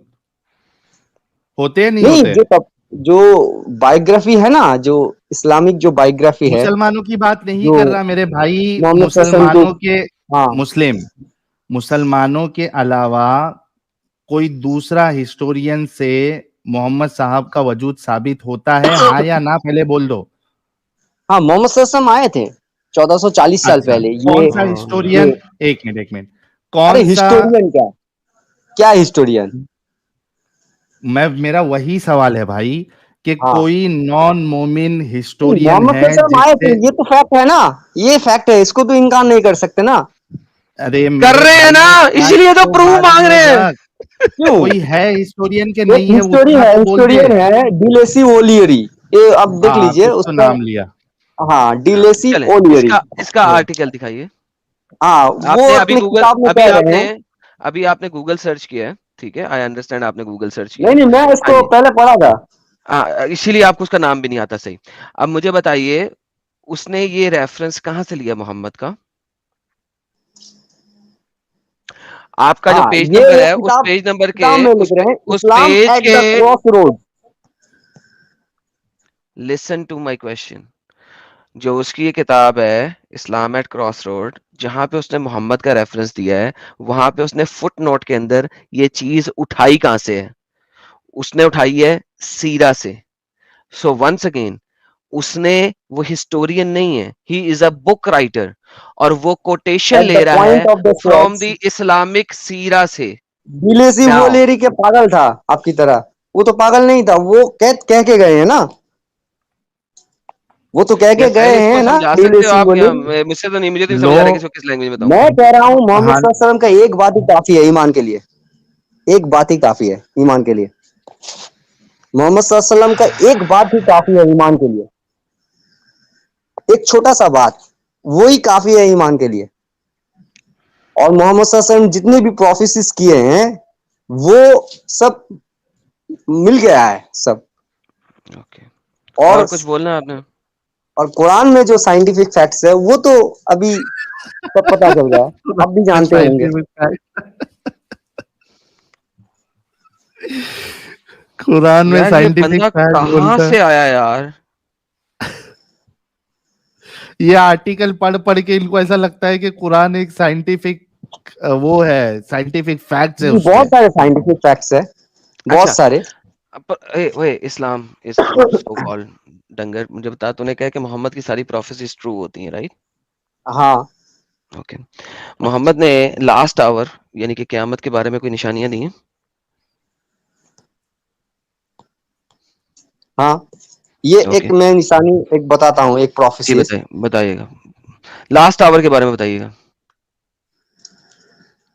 ہوتے نہیں ہوتے. جو بائیوگرافی ہے نا, جو اسلامک جو بائیوگرافی ہے, مسلمانوں کی بات نہیں جو کر رہا میرے بھائی, محمد صلی اللہ علیہ وسلم مسلمانوں کے مسلمانوں کے علاوہ کوئی دوسرا ہسٹورین سے محمد صاحب کا وجود ثابت ہوتا ہے, ہاں یا نہ پہلے بول دو. ہاں محمد صلی اللہ علیہ وسلم آئے تھے 1440 سال اچھا, پہلے. کون سا ہسٹورین؟ ایک منٹ کون سا ہسٹورین کیا ہسٹورین؟ میرا وہی سوال ہے بھائی کہ کوئی نان مومن ہسٹورین محمد ہے صلی اللہ علیہ وسلم آئے تھے, یہ تو فیکٹ ہے نا, یہ فیکٹ ہے, اس کو تو انکار نہیں کر سکتے نا. ارے کر رہے ہیں نا, اسی لیے تو پروف مانگ رہے ہیں. کوئی ہے ہسٹورین کے نہیں ہے, ہسٹورین ہے ڈیلیسی اولیری, یہ اب دیکھ لیجئے کچھ اس تو کا. نام لیا. ہاں ڈیلیسی چلیں اولیری, اس کا آرٹیکل دکھائیے. ہاں وہ اپنے کتاب میں کہہ رہے ہیں. ابھی آپ نے گوگل سرچ کیا ہے, ٹھیک ہے, آئی انڈرسٹینڈ آپ نے گوگل سرچ کیا. نہیں نہیں میں اس کو پہلے پڑھا تھا. اسی لیے آپ کو اس کا نام بھی نہیں آتا صحیح. اب مجھے بتائیے اس نے یہ ریفرنس کہاں سے لیا محمد کا؟ آپ کا جو پیج نمبر ہے اس پیج نمبر کے اس پیج کے لسن ٹو مائی کوشچن. جو اس کی یہ کتاب ہے اسلام ایٹ کراس روڈ, جہاں پہ اس نے محمد کا ریفرنس دیا ہے, وہاں پہ اس نے فٹ نوٹ کے اندر یہ چیز اٹھائی کہاں سے ہے؟ اس نے اٹھائی ہے سیرہ سے. سو ونس اگین اس نے, وہ ہسٹورین نہیں ہے, ہی از اے بک رائٹر, اور وہ کوٹیشن لے رہا ہے فرام دی اسلامک سیرہ سے. وہ لیری کے پاگل تھا آپ کی طرح, وہ تو پاگل نہیں تھا, وہ کہہ کے گئے ہیں نا, وہ تو کہہ کے گئے ہیں نا. مجھ سے تو نہیں, مجھے تو سمجھ آ رہا ہے کہ کس لینگویج میں بتاؤں. میں کہہ رہا ہوں محمد صلی اللہ علیہ وسلم کا ایک بات ہی کافی ہے ایمان کے لیے, ایک بات ہی کافی ہے ایمان کے لیے. محمد صلی اللہ علیہ وسلم کا ایک بات ہی کافی ہے ایمان کے لیے, ایک چھوٹا سا بات, وہی کافی ہے ایمان کے لیے. اور محمد صلی اللہ علیہ وسلم جتنے بھی پروفیسز کیے ہیں وہ سب مل گیا ہے سب. اور کچھ بولنا ہے آپ نے؟ اور قرآن میں جو سائنٹیفک فیکٹس ہے وہ تو ابھی سب پتا چل گیا, آپ بھی جانتے ہوں گے. قرآن میں سائنٹیفک فیکٹ کہاں سے آیا یار؟ یہ آرٹیکل پڑھ کے ان کو ایسا لگتا ہے کہ قرآن ایک سائنٹیفک وہ ہے, سائنٹیفک فیکٹس ہے اس بہت سارے سائنٹیفک فیکٹس ہیں, بہت سارے. اسلام سو کالڈ ڈنگر, مجھے بتا, تو نے کہا کہ محمد کی ساری پروفیسیز ٹرو ہوتی ہیں, رائٹ؟ ہاں. اوکے. محمد نے لاسٹ آور یعنی کہ قیامت کے بارے میں کوئی نشانیاں دی ہیں؟ ہاں, یہ ایک میں نشانی ایک بتاتا ہوں, ایک پروفیسی. بتائیے گا, لاسٹ آور کے بارے میں بتائیے گا.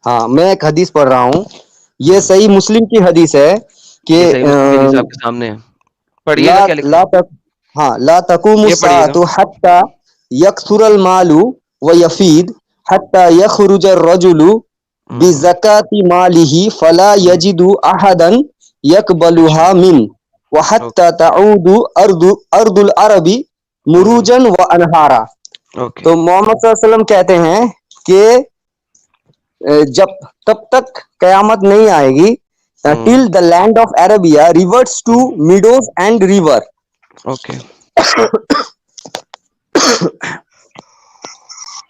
ہاں, میں ایک حدیث پڑھ رہا ہوں, یہ صحیح مسلم کی حدیث ہے کہ آپ کے سامنے ہے, پڑھیے گا. کیا لکھا ہے؟ لا تقوم الساعة حتى يكثر المال ويفيد حتى يخرج الرجل بزكاة ماله فلا يجد أحدا يقبلها منه وحتى تعود أرض العرب مروجا وأنهارا. تو محمد صلی اللہ علیہ وسلم کہتے ہیں کہ جب تب تک قیامت نہیں آئے گی, till the land of Arabia reverts to meadows and river. Okay.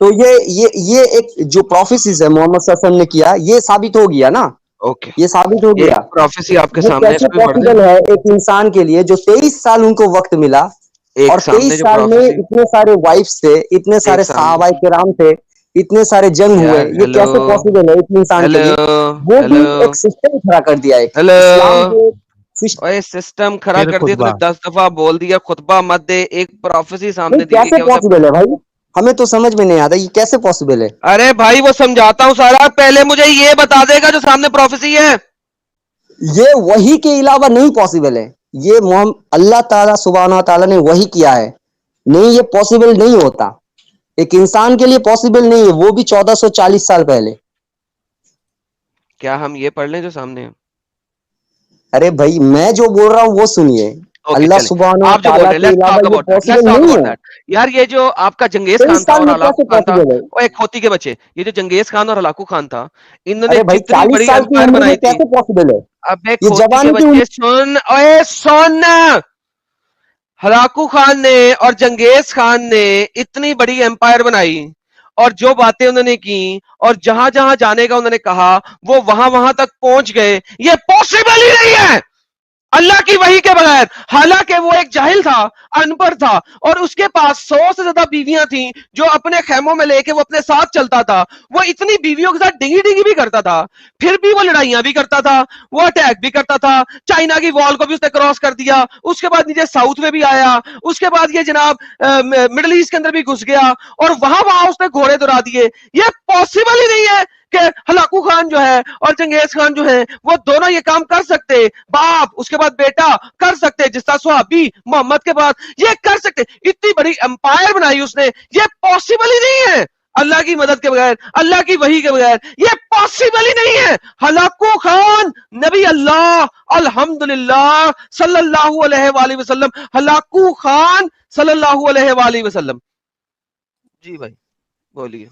تو یہ ایک جو پروفیسیز ہے محمد صلی اللہ علیہ وسلم نے کیا, یہ ثابت ہو گیا نا. یہ ثابت ہو گیا. پروفیسی آپ کے یہ سامنے کیسے پاسبل ہے ایک انسان کے لیے جو 23 سال ان کو وقت ملا, اور 23 سال میں اتنے سارے وائفز تھے, اتنے سارے صحابہ کرام تھے, اتنے سارے جنگ ہوئے, یہ کیسے پاسبل ہے ایک انسان کے لیے؟ وہ بھی ایک سسٹم کھڑا کر دیا, ایک اسلام کے سسٹم کھڑا کر دیا. تو نے 10 دفعہ بول دیا خطبہ مت دے, ایک پروفیسی سامنے دی. کیسے پاسبل ہے بھائی؟ ہمیں تو سمجھ میں نہیں آتا یہ کیسے پاسبل ہے. ارے بھائی وہ سمجھاتا ہوں سارا, پہلے مجھے یہ بتا دے گا جو سامنے پروفیسی ہے. یہ وحی کے علاوہ نہیں پاسبل ہے, یہ اللہ تعالیٰ سبحانہ تعالیٰ نے وحی کیا ہے, نہیں یہ پاسبل نہیں ہوتا, ایک انسان کے لیے پاسبل نہیں ہے, وہ بھی 1440 سال پہلے. کیا ہم یہ پڑھ لیں جو سامنے ہے؟ ارے بھائی میں جو بول رہا ہوں وہ سنیے, اللہ سبحانہ تعالیٰ کے علاوہ یہ پاسبل نہیں ہے. یار یہ جو آپ کا چنگیز خان تھا اور ہلاکو خان تھا, وہ ایک کھوتی کے بچے, یہ جو چنگیز خان اور ہلاکو خان تھا, انہوں نے جتنی بڑی امپائر بنائی تھی. اب ایک کھوتی کے بچے سن, ہلاکو خان نے اور چنگیز خان نے اتنی بڑی امپائر بنائی, اور جو باتیں انہوں نے کی اور جہاں جہاں جانے کا انہوں نے کہا وہ وہاں وہاں تک پہنچ گئے. یہ پاسبل ہی نہیں ہے اللہ کی وحی کے بغیر. حالانکہ وہ ایک جاہل تھا, ان پڑھ تھا, اور اس کے پاس 100 سے زیادہ بیویاں تھیں جو اپنے خیموں میں لے کے وہ اپنے ساتھ چلتا تھا. وہ اتنی بیویوں کے ساتھ ڈنگی ڈنگی بھی کرتا تھا, پھر بھی وہ لڑائیاں بھی کرتا تھا, وہ اٹیک بھی کرتا تھا. چائنا کی وال کو بھی اس نے کراس کر دیا, اس کے بعد نیچے ساؤتھ میں بھی آیا, اس کے بعد یہ جناب مڈل ایسٹ کے اندر بھی گھس گیا, اور وہاں اس نے گھوڑے دوڑا دیے. یہ پاسبل ہی نہیں ہے کہ ہلاکو خان جو ہے اور چنگیز خان جو ہے وہ دونوں یہ کام کر سکتے. باپ اس کے بعد بیٹا کر سکتے, جس طرح صحابی محمد کے بعد یہ کر سکتے. اتنی بڑی امپائر بنائی اس نے, یہ پاسبل ہی نہیں ہے. اللہ کی مدد کے بغیر, اللہ کی وحی کے بغیر, یہ پاسبل ہی نہیں ہے. ہلاکو خان نبی اللہ الحمدللہ صلی اللہ علیہ وآلہ وسلم, ہلاکو خان صلی اللہ علیہ وآلہ وسلم. جی بھائی بولیے.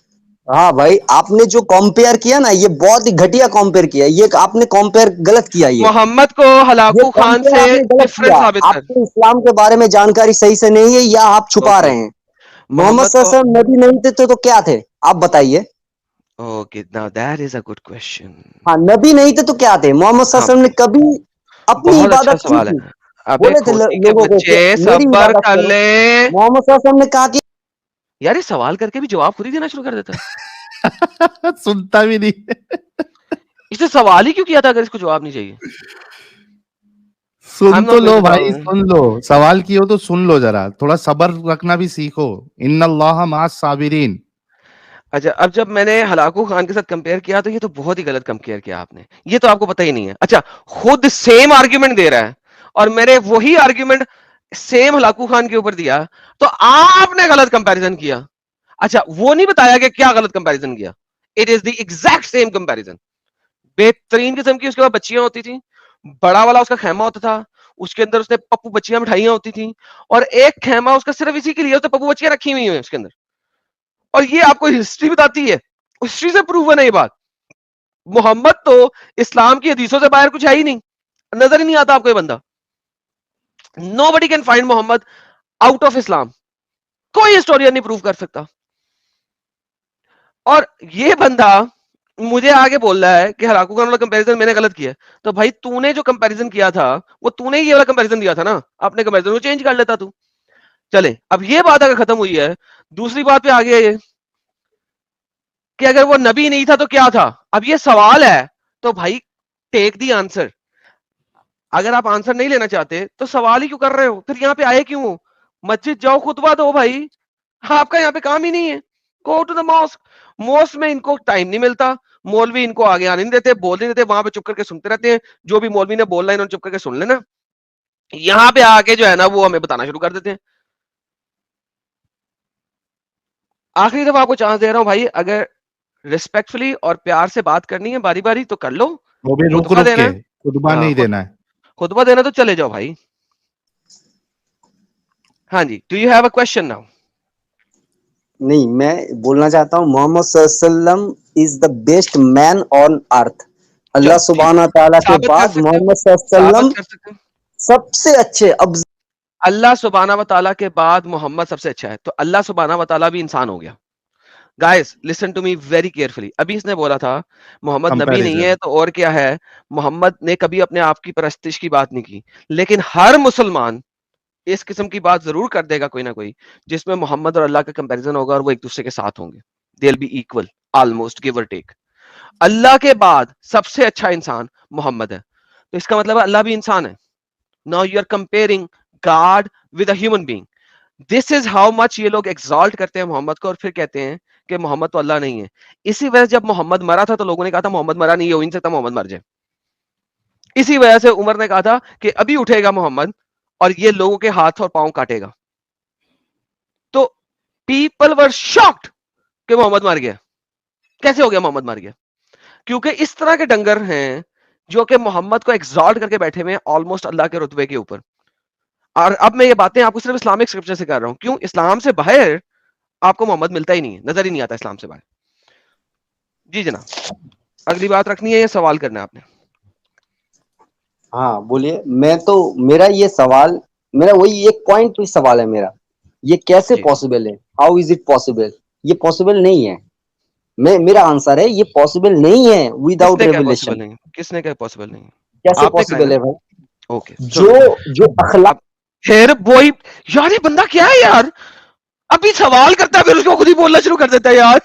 ہاں بھائی, آپ نے جو کمپیئر کیا نا, یہ بہت ہی گھٹیا کمپیئر کیا, یہ آپ نے کمپیئر غلط کیا. یہ محمد کو ہلاکو خان سے ڈفرنٹ ثابت آپ کر. کو اسلام کے بارے میں جانکاری صحیح سے نہیں ہے, یا آپ چھپا رہے ہیں. محمد صلی اللہ علیہ وسلم نبی نہیں تھے تو کیا تھے, آپ بتائیے. Okay, now that is a good question. ہاں, نبی نہیں تھے تو کیا تھے. محمد صلی اللہ علیہ وسلم نے کبھی اپنی بہت اچھا عبادت کی سوال ہے. تھی, ابے بولے تھے کھوتی کے لوگوں کو کہ بچے میری صبر عبادت کر کرو. لے. محمد صلی اللہ علیہ وسلم نے کہا کہ یار یہ سوال کر کے بھی جواب خود ہی دینا شروع کر دیتا ہے. سنتا بھی نہیں. اس نے سوال ہی کیوں کیا تھا اگر اس کو جواب نہیں چاہیے. سن تو لو بھائی, سن لو. سوال کی ہو تو سن لو, ذرا تھوڑا صبر رکھنا بھی سیکھو. ان اللہ مع الصابرین. اچھا, اب جب میں نے ہلاکو خان کے ساتھ کمپیئر کیا تو یہ تو بہت ہی غلط کمپیئر کیا آپ نے, یہ تو آپ کو پتہ ہی نہیں ہے. اچھا, خود سیم آرگیومنٹ دے رہا ہے اور میں نے وہی آرگیومنٹ سیم ہلاکو خان کے اوپر دیا, تو آپ نے غلط کمپیریزن کیا. اچھا, وہ نہیں بتایا کہ کیا غلط کمپیریزن کیا. It is the exact same comparison. بہترین قسم کی اس کے بعد بچیاں ہوتی تھیں, بڑا والا اس کا خیمہ ہوتا تھا, اس کے اندر اس نے پپو بچیاں مٹھائیاں ہوتی تھیں, اور ایک خیمہ اس کا صرف اسی کے لیے, اس نے پپو بچیاں رکھی ہوئی ہیں اس کے اندر. اور یہ آپ کو ہسٹری بتاتی ہے, ہسٹری سے پروون ہے یہ بات. محمد تو اسلام کی حدیثوں سے باہر کچھ ہے ہی نہیں, نظر ہی نہیں آتا آپ کو یہ بندہ. Nobody can find Muhammad out of اسلام. کوئی ہسٹورین نہیں پروف کر سکتا. اور یہ بندہ مجھے آگے بول رہا ہے کہ ہلاکو خان والا کمپیریزن میں نے غلط کیا. تو بھائی تو نے جو کمپیریزن کیا تھا وہ تو نے یہ والا کمپیریزن دیا تھا نا, اپنے کمپیریزن کو چینج کر لیتا تو. چلے, اب یہ بات اگر ختم ہوئی ہے, دوسری بات پہ آگے یہ کہ اگر وہ نبی نہیں تھا تو کیا تھا. اب یہ سوال ہے تو بھائی ٹیک دی آنسر. اگر آپ آنسر نہیں لینا چاہتے تو سوال ہی کیوں کر رہے ہو, پھر یہاں پہ آئے کیوں؟ مسجد جاؤ, خطبہ دو بھائی, آپ کا یہاں پہ کام ہی نہیں ہے. Go to the mask. Most میں ان کو ٹائم نہیں ملتا, مولوی ان کو آگے آنے نہیں دیتے, بول نہیں دیتے, وہاں پہ چپ کر کے سنتے رہتے ہیں. جو بھی مولوی نے بولنا ہے انہوں نے چپ کر کے سن لینا. یہاں پہ آ کے جو ہے نا وہ ہمیں بتانا شروع کر دیتے ہیں. آخری دفعہ آپ کو چانس دے رہا ہوں بھائی, اگر ریسپیکٹفلی اور پیار سے بات کرنی ہے باری باری تو کر لو. وہ بھی رک خطبہ رک دینا کے, ہے, خطبہ نہیں دینا ہے. خطبہ دینا تو چلے جاؤ بھائی. ہاں جی, do you have a question now? نہیں, میں بولنا چاہتا ہوں محمد صلی اللہ علیہ وسلم از دا بیسٹ مین آن ارتھ. اللہ سبحانہ تعالیٰ کے بعد محمد صلی اللہ علیہ وسلم سب سے اچھے. اب اللہ سبحانہ و تعالیٰ کے بعد محمد سب سے اچھا ہے, تو اللہ سبحانہ و تعالیٰ بھی انسان ہو گیا. Guys listen to me very carefully. ابھی اس نے بولا تھا محمد نبی نہیں ہے تو اور کیا ہے. محمد نے کبھی اپنے آپ کی پرستش کی بات نہیں کی, لیکن ہر مسلمان اس قسم کی بات ضرور کر دے گا کوئی نہ کوئی, جس میں محمد اور اللہ کا کمپیریزن ہوگا, اور وہ ایک دوسرے کے ساتھ ہوں گے. they'll be equal almost, give or take. اللہ کے بعد سب سے اچھا انسان محمد ہے, تو اس کا مطلب ہے اللہ بھی انسان ہے. Now you are comparing God with a human being. This is how much یہ لوگ exalt کرتے ہیں محمد کو, اور پھر کہتے ہیں کہ محمد تو اللہ نہیں ہے. اسی وجہ جب محمد مرا تھا تو لوگوں نے کہا تھا محمد مرا نہیں, ہو نہیں سکتا محمد مر جائے. اسی وجہ سے عمر نے کہا تھا کہ ابھی اٹھے گا محمد اور یہ لوگوں کے ہاتھ اور پاؤں کاٹے گا. تو پیپل ور شاکڈ کہ محمد مر گیا. کیسے ہو گیا محمد مر گیا؟ کیونکہ اس طرح کے ڈنگر ہیں جو کہ محمد کو ایگزالٹ کر کے بیٹھے ہوئے ہیں آلموسٹ اللہ کے رتبے کے اوپر. اور اب میں یہ باتیں آپ کو صرف اسلامک اسکرپچر سے کر رہا ہوں. کیوں؟ اسلام سے باہر آپ کو محمد ملتا ہی نہیں ہے, نظر ہی نہیں آتا اسلام سے باہر. جی جناب, اگلی بات رکھنی ہے یا سوال کرنا ہے آپ نے؟ ہاں بولیے. میں تو میرا یہ سوال, میرا وہی ایک پوائنٹ پہ سوال ہے میرا, یہ کیسے پاسبل ہے؟ How is it possible? یہ پاسبل نہیں ہے. میرا آنسر ہے یہ پاسبل نہیں ہے وداؤٹ ریولیشن. کس نے کہا پاسبل نہیں ہے؟ کیسے پاسبل ہے بھائی؟ اوکے, جو اخلاق پھر وہی یار, یہ بندہ کیا ہے یار, ابھی سوال کرتا ہے پھر اس کو خود ہی بولنا شروع کر دیتا ہے یار.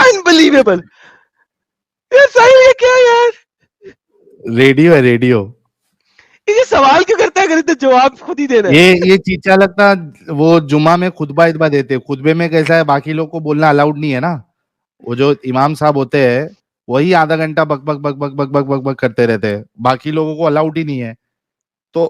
انبلیویبل. یہ صحیح ہے کیا یار؟ ریڈیو ہے, ریڈیو. یہ سوال کیوں کرتا ہے اگر اتنا جواب خود ہی دینا ہے؟ یہ چیچا لگتا وہ جمعہ میں خطبہ اتبا دیتے, خطبے میں کیسا ہے باقی لوگ کو بولنا الاؤڈ نہیں ہے نا. وہ جو امام صاحب ہوتے ہیں وہی آدھا گھنٹہ بک بک بک بک بک بک بک بک کرتے رہتے ہیں, باقی لوگوں کو الاؤڈ ہی نہیں ہے. تو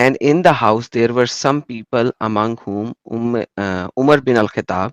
and in the house there were some people among whom Umar bin al-Khattab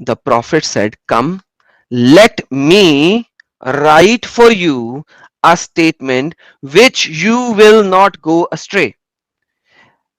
The prophet said, come, let me write for you a statement which you will not go astray.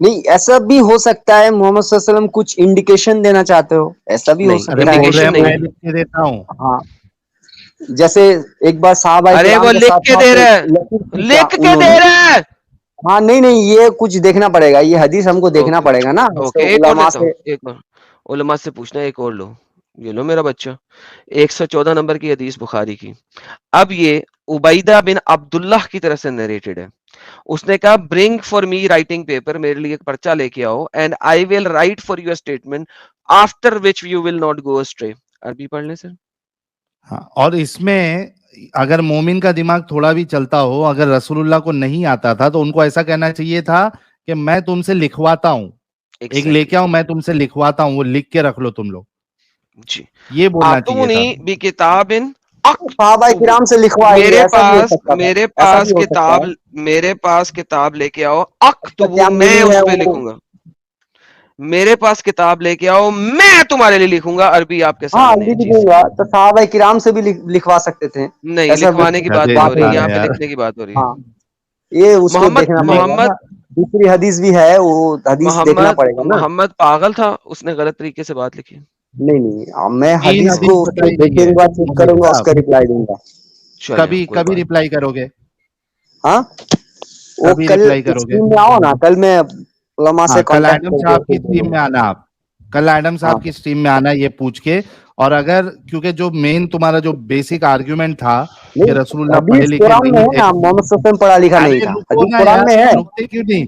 نہیں ایسا بھی ہو سکتا ہے محمد صلی اللہ علیہ وسلم کچھ انڈیکیشن دینا چاہتے ہو, ایسا بھی ہو نہیں ارے سکتا ہے. بول رہے ہیں انڈیکیشن نہیں میں ہے. لکھ کے دیتا ہوں. ہاں جیسے ایک بار صحابہ ارے کرام وہ کے لکھ ساتھ کے دے رہا ہے, یقین پوچھا لکھ کے انہوں دے نے. رہا ہے. ہاں نہیں یہ کچھ دیکھنا پڑے گا, یہ حدیث ہم کو دیکھنا اوکے پڑے گا نا, اس اوکے, کو ایک اور علماء دیتا ہوں, سے. ایک اور علماء سے پوچھنا, ایک اور لو, یہ لو میرا بچہ, 114 نمبر کی حدیث بخاری کی. اب یہ عبیدہ بن عبداللہ کی طرف سے نریٹڈ ہے. اس نے کہا برنگ فار می رائٹنگ پیپر, میرے لیے ایک پرچہ لے کے آؤ, and I will write for your statement after which you will not go astray. عربی پڑھ لیں سر. ہاں, اور اس میں اگر مومن کا دماغ تھوڑا بھی چلتا ہو, اگر رسول اللہ کو نہیں آتا تھا تو ان کو ایسا کہنا چاہیے تھا کہ میں تم سے لکھواتا ہوں, ایک لے کے آؤں, میں تم سے لکھواتا ہوں, وہ لکھ کے رکھ لو تم لوگ, جی, یہ بولنا چاہیے تھا. آتونی بکتاب صحابہ اکتب, کرام سے لکھوائے, میرے ایسا بھی ہو پاس سکتا تھا, میرے ایسا پاس بھی ہو سکتا کتاب, ہے. میرے پاس کتاب لے کے آؤ, اس کا اکتب, کیا میں میننگ ہے اس پہ وہ. لکھوں گا. میرے پاس کتاب لے کے آؤ, میں تمہارے لیے لکھوں گا. عربی آپ کے ہاں سامنے ہے. جی لکھوں گا, تو صحابہ کرام سے بھی لکھوا سکتے تھے, نہیں, ایسا لکھوانے کی بات نہیں ہو گدے بات رہی, نہیں سارے یہاں ہے. پہ یار. لکھنے کی بات ہو رہی ہے. ہاں یہ اس کو محمد دیکھنا پڑے گا محمد نا, دوسری حدیث بھی ہے, وہ حدیث دیکھنا محمد پڑے گا نا. محمد پاگل تھا, اس نے غلط طریقے سے بات لکھی. نہیں میں تین حدیث حدیث کو بتائی گئی دیکھیں ہے گا, چیک مفتی کروں گا, اس صاحب, کا ریپلائی دوں گا. چلیں, کبھی کوئی کبھی بات. ریپلائی کرو گے, ہاں وہ کبھی کل ریپلائی کرو گے. اسکرین میں آؤ نا, کل میں علماء سے ہاں, کل کانٹیکٹ ایڈم کر کے صاحب کی پھر اسٹریم بولوں میں گا. آنا, آپ کل ایڈم ہاں صاحب کی اسٹریم میں آنا یہ پوچھ کے. اور اگر کیونکہ جو مین تمہارا جو بیسک آرگیومنٹ تھا کہ نہیں, رسول اللہ پڑھے حدیث لکھے قرآن میں نہیں ہے تھے, نا, محمد صلی اللہ علیہ وسلم پڑھا لکھا نہیں ارے تھا, رکو حدیث نا قرآن میں ہے. یار, رکتے کیوں نہیں,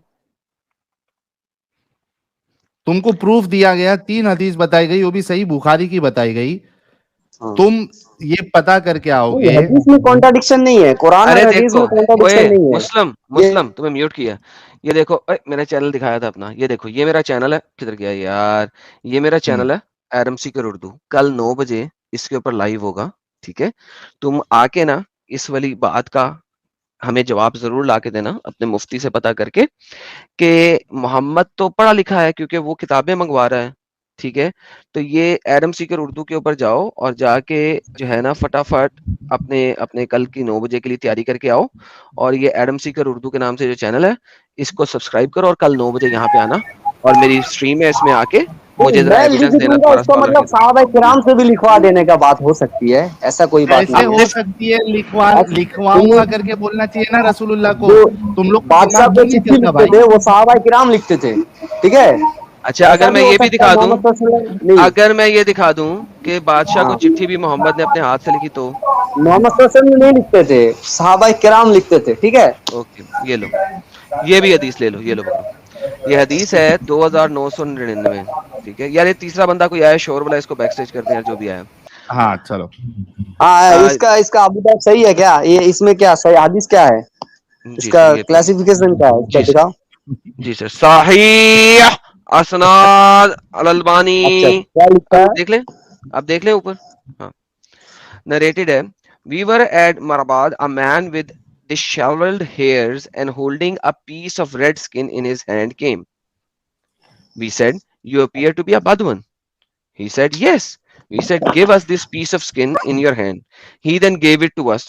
تم کو پروف دیا گیا, 3 حدیث بتائی گئی, وہ بھی صحیح بخاری کی بتائی گئی, ہاں تم یہ پتا کر کے آؤ نہیں, گے. حدیث میں کانٹرڈکشن نہیں ہے, قرآن اور ارے حدیث دیکھو, میں اوئے کانٹرڈکشن نہیں ہے. مسلم یہ مسلم تمہیں میوٹ کیا. یہ دیکھو, میں نے چینل دکھایا تھا اپنا, یہ دیکھو, یہ میرا چینل ہے, کدھر گیا یار, یہ میرا چینل ہے ایرم سیکر اردو. کل 9 بجے اس کے اوپر لائیو ہوگا, ٹھیک ہے. تم آ کے نا اس والی بات کا ہمیں جواب ضرور لا کے دینا, اپنے مفتی سے پتا کر کے کہ محمد تو پڑھا لکھا ہے کیونکہ وہ کتابیں منگوا رہا ہے, ٹھیک ہے. تو یہ ایرم سیکر اردو کے اوپر جاؤ اور جا کے جو ہے نا فٹافٹ اپنے کل کی 9 بجے کے لیے تیاری کر کے آؤ, اور یہ ایڈم سیکر اردو کے نام سے جو چینل ہے اس کو سبسکرائب کرو, اور کل 9 بجے یہاں پہ آنا, اور میری اسٹریم ہے, اس میں آ کے مجھے ذرا میں لکھ ایویڈنس دینا دوں گا, تمہارا اس کا اسکالر مطلب کے. صحابہ کرام سے بھی لکھوا دینے کا بات ہو سکتی ہے, ایسا کوئی بات ایسے نہیں ہو ہے. سکتی ہے, تم لکھواؤں گا کر کے بولنا چاہیے نا رسول اللہ کو. جو تم لوگ کا بادشاہ دماغ کو کیوں نہیں چٹھی چلتا لکھتے بھائی؟ تھے وہ صحابہ کرام لکھتے تھے, ٹھیک ہے. اچھا, ایسا اگر بھی میں ہو یہ بھی سکتا ہے دکھا دوں, محمد صلی اللہ علیہ وسلم نہیں. اگر میں یہ دکھا دوں کہ بادشاہ کو ہاں, چٹھی بھی محمد نے اپنے ہاتھ سے لکھی تو. محمد صلی اللہ علیہ وسلم نہیں لکھتے تھے, صحابہ کرام لکھتے تھے, ٹھیک ہے. اوکے, یہ لو, یہ بھی حدیث لے لو, یہ لو پکڑو, یہ حدیث ہے 2999, ٹھیک ہے. یار یہ تیسرا بندہ کوئی آیا شور والا, اس کو بیک اسٹیج کر دیں یار, جو بھی آیا. ہاں چلو, ہاں اس کا ابو بکر صحیح ہے کیا, یہ اس میں کیا صحیح حدیث کیا ہے, اس جی کا سر, یہ پڑھ, کلاسیفیکیشن کیا ہے, اس کا جی سر, دکھاؤ. جی سر, صحیح اسناد اچھا الالبانی, کیا لکھا ہے. دیکھ لیں, آپ دیکھ لیں اوپر. ہاں, نریٹڈ ہے, we were at Marabad, a man with disheveled hairs and holding a piece of red skin in his hand came. We said, you appear to be a Badwan. He said, yes. We said, give us this piece of skin in your hand. He then gave it to us.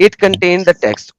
It contained the text.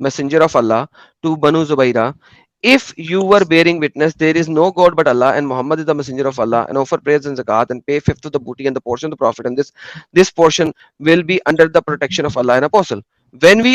messenger of Allah, to Banu Zubaira. If you were bearing witness, there is no God but Allah, and Muhammad is the messenger of Allah, and offer prayers and zakat, and pay fifth of the booty and the portion of the prophet, and this portion will be under the protection of Allah and Apostle. When we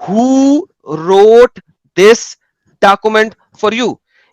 who wrote this document for you,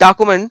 document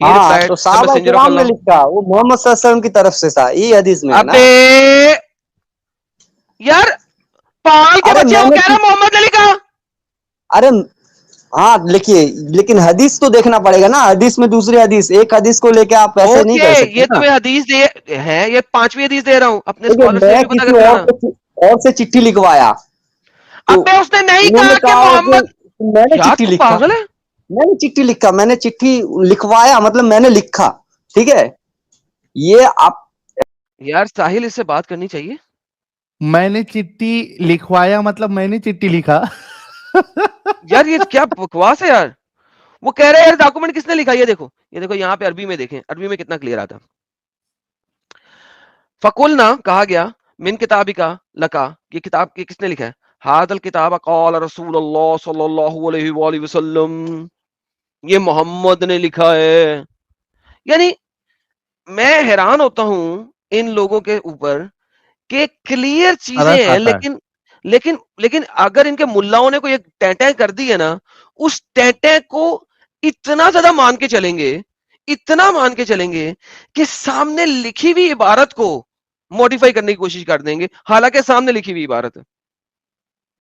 He ہاں replied, تو the صحابہ messenger of کرام نے Allah. لکھا, وہ محمد صلی اللہ علیہ وسلم کی طرف سے تھا, یہ حدیث میں ہے نا. ابے یار پال کے ارے بچے, میں وہ نے کہہ رہا محمد نے لکھا. ارے ہاں لکھیے, لیکن حدیث تو دیکھنا پڑے گا نا, حدیث میں دوسری حدیث, ایک حدیث کو لے کے آپ ایسے نہیں اوکے, کر سکتے یہ نا. تمہیں حدیث دے ہے, یہ 5ویں حدیث دے رہا ہوں, اپنے دیکھیے اسکالر سے میں بھی پتا کسی کر کے لانا. اور سے چٹھی لکھوایا, تو ابے اس نے نہیں انہوں کہا نے کہ کہا کہ محمد, میں نے یار چٹھی تو لکھا, پاگل ہے. میں نے چٹھی لکھا, میں نے چٹھی لکھوایا, مطلب میں نے لکھا, ٹھیک ہے. یہ آپ یار ساحل, اس سے بات کرنی چاہیے. میں نے چٹھی لکھوایا مطلب میں نے چٹھی لکھا. یار یہ کیا بکواس ہے یار. وہ کہہ رہے ہیں ڈاکومنٹ کس نے لکھا, یہ دیکھو, یہ دیکھو یہاں پہ عربی میں دیکھیں, عربی میں کتنا کلیئر آتا. فقلنا کہا گیا من کتابکا لکا، یہ کتاب کی کس نے لکھا ہے؟ ھذا الکتاب قال رسول اللہ صلی اللہ علیہ وآلہ وسلم، یہ محمد نے لکھا ہے. یعنی میں حیران ہوتا ہوں ان لوگوں کے اوپر کہ کلیئر چیزیں ترس ہیں، آتا ہے. لیکن اگر ان کے ملاؤں نے کوئی ایک ٹینٹیں کر دی ہے نا، اس ٹینٹیں کو اتنا زیادہ مان کے چلیں گے، اتنا مان کے چلیں گے کہ سامنے لکھی ہوئی عبارت کو موڈیفائی کرنے کی کوشش کر دیں گے، حالانکہ سامنے لکھی ہوئی عبارت ہے.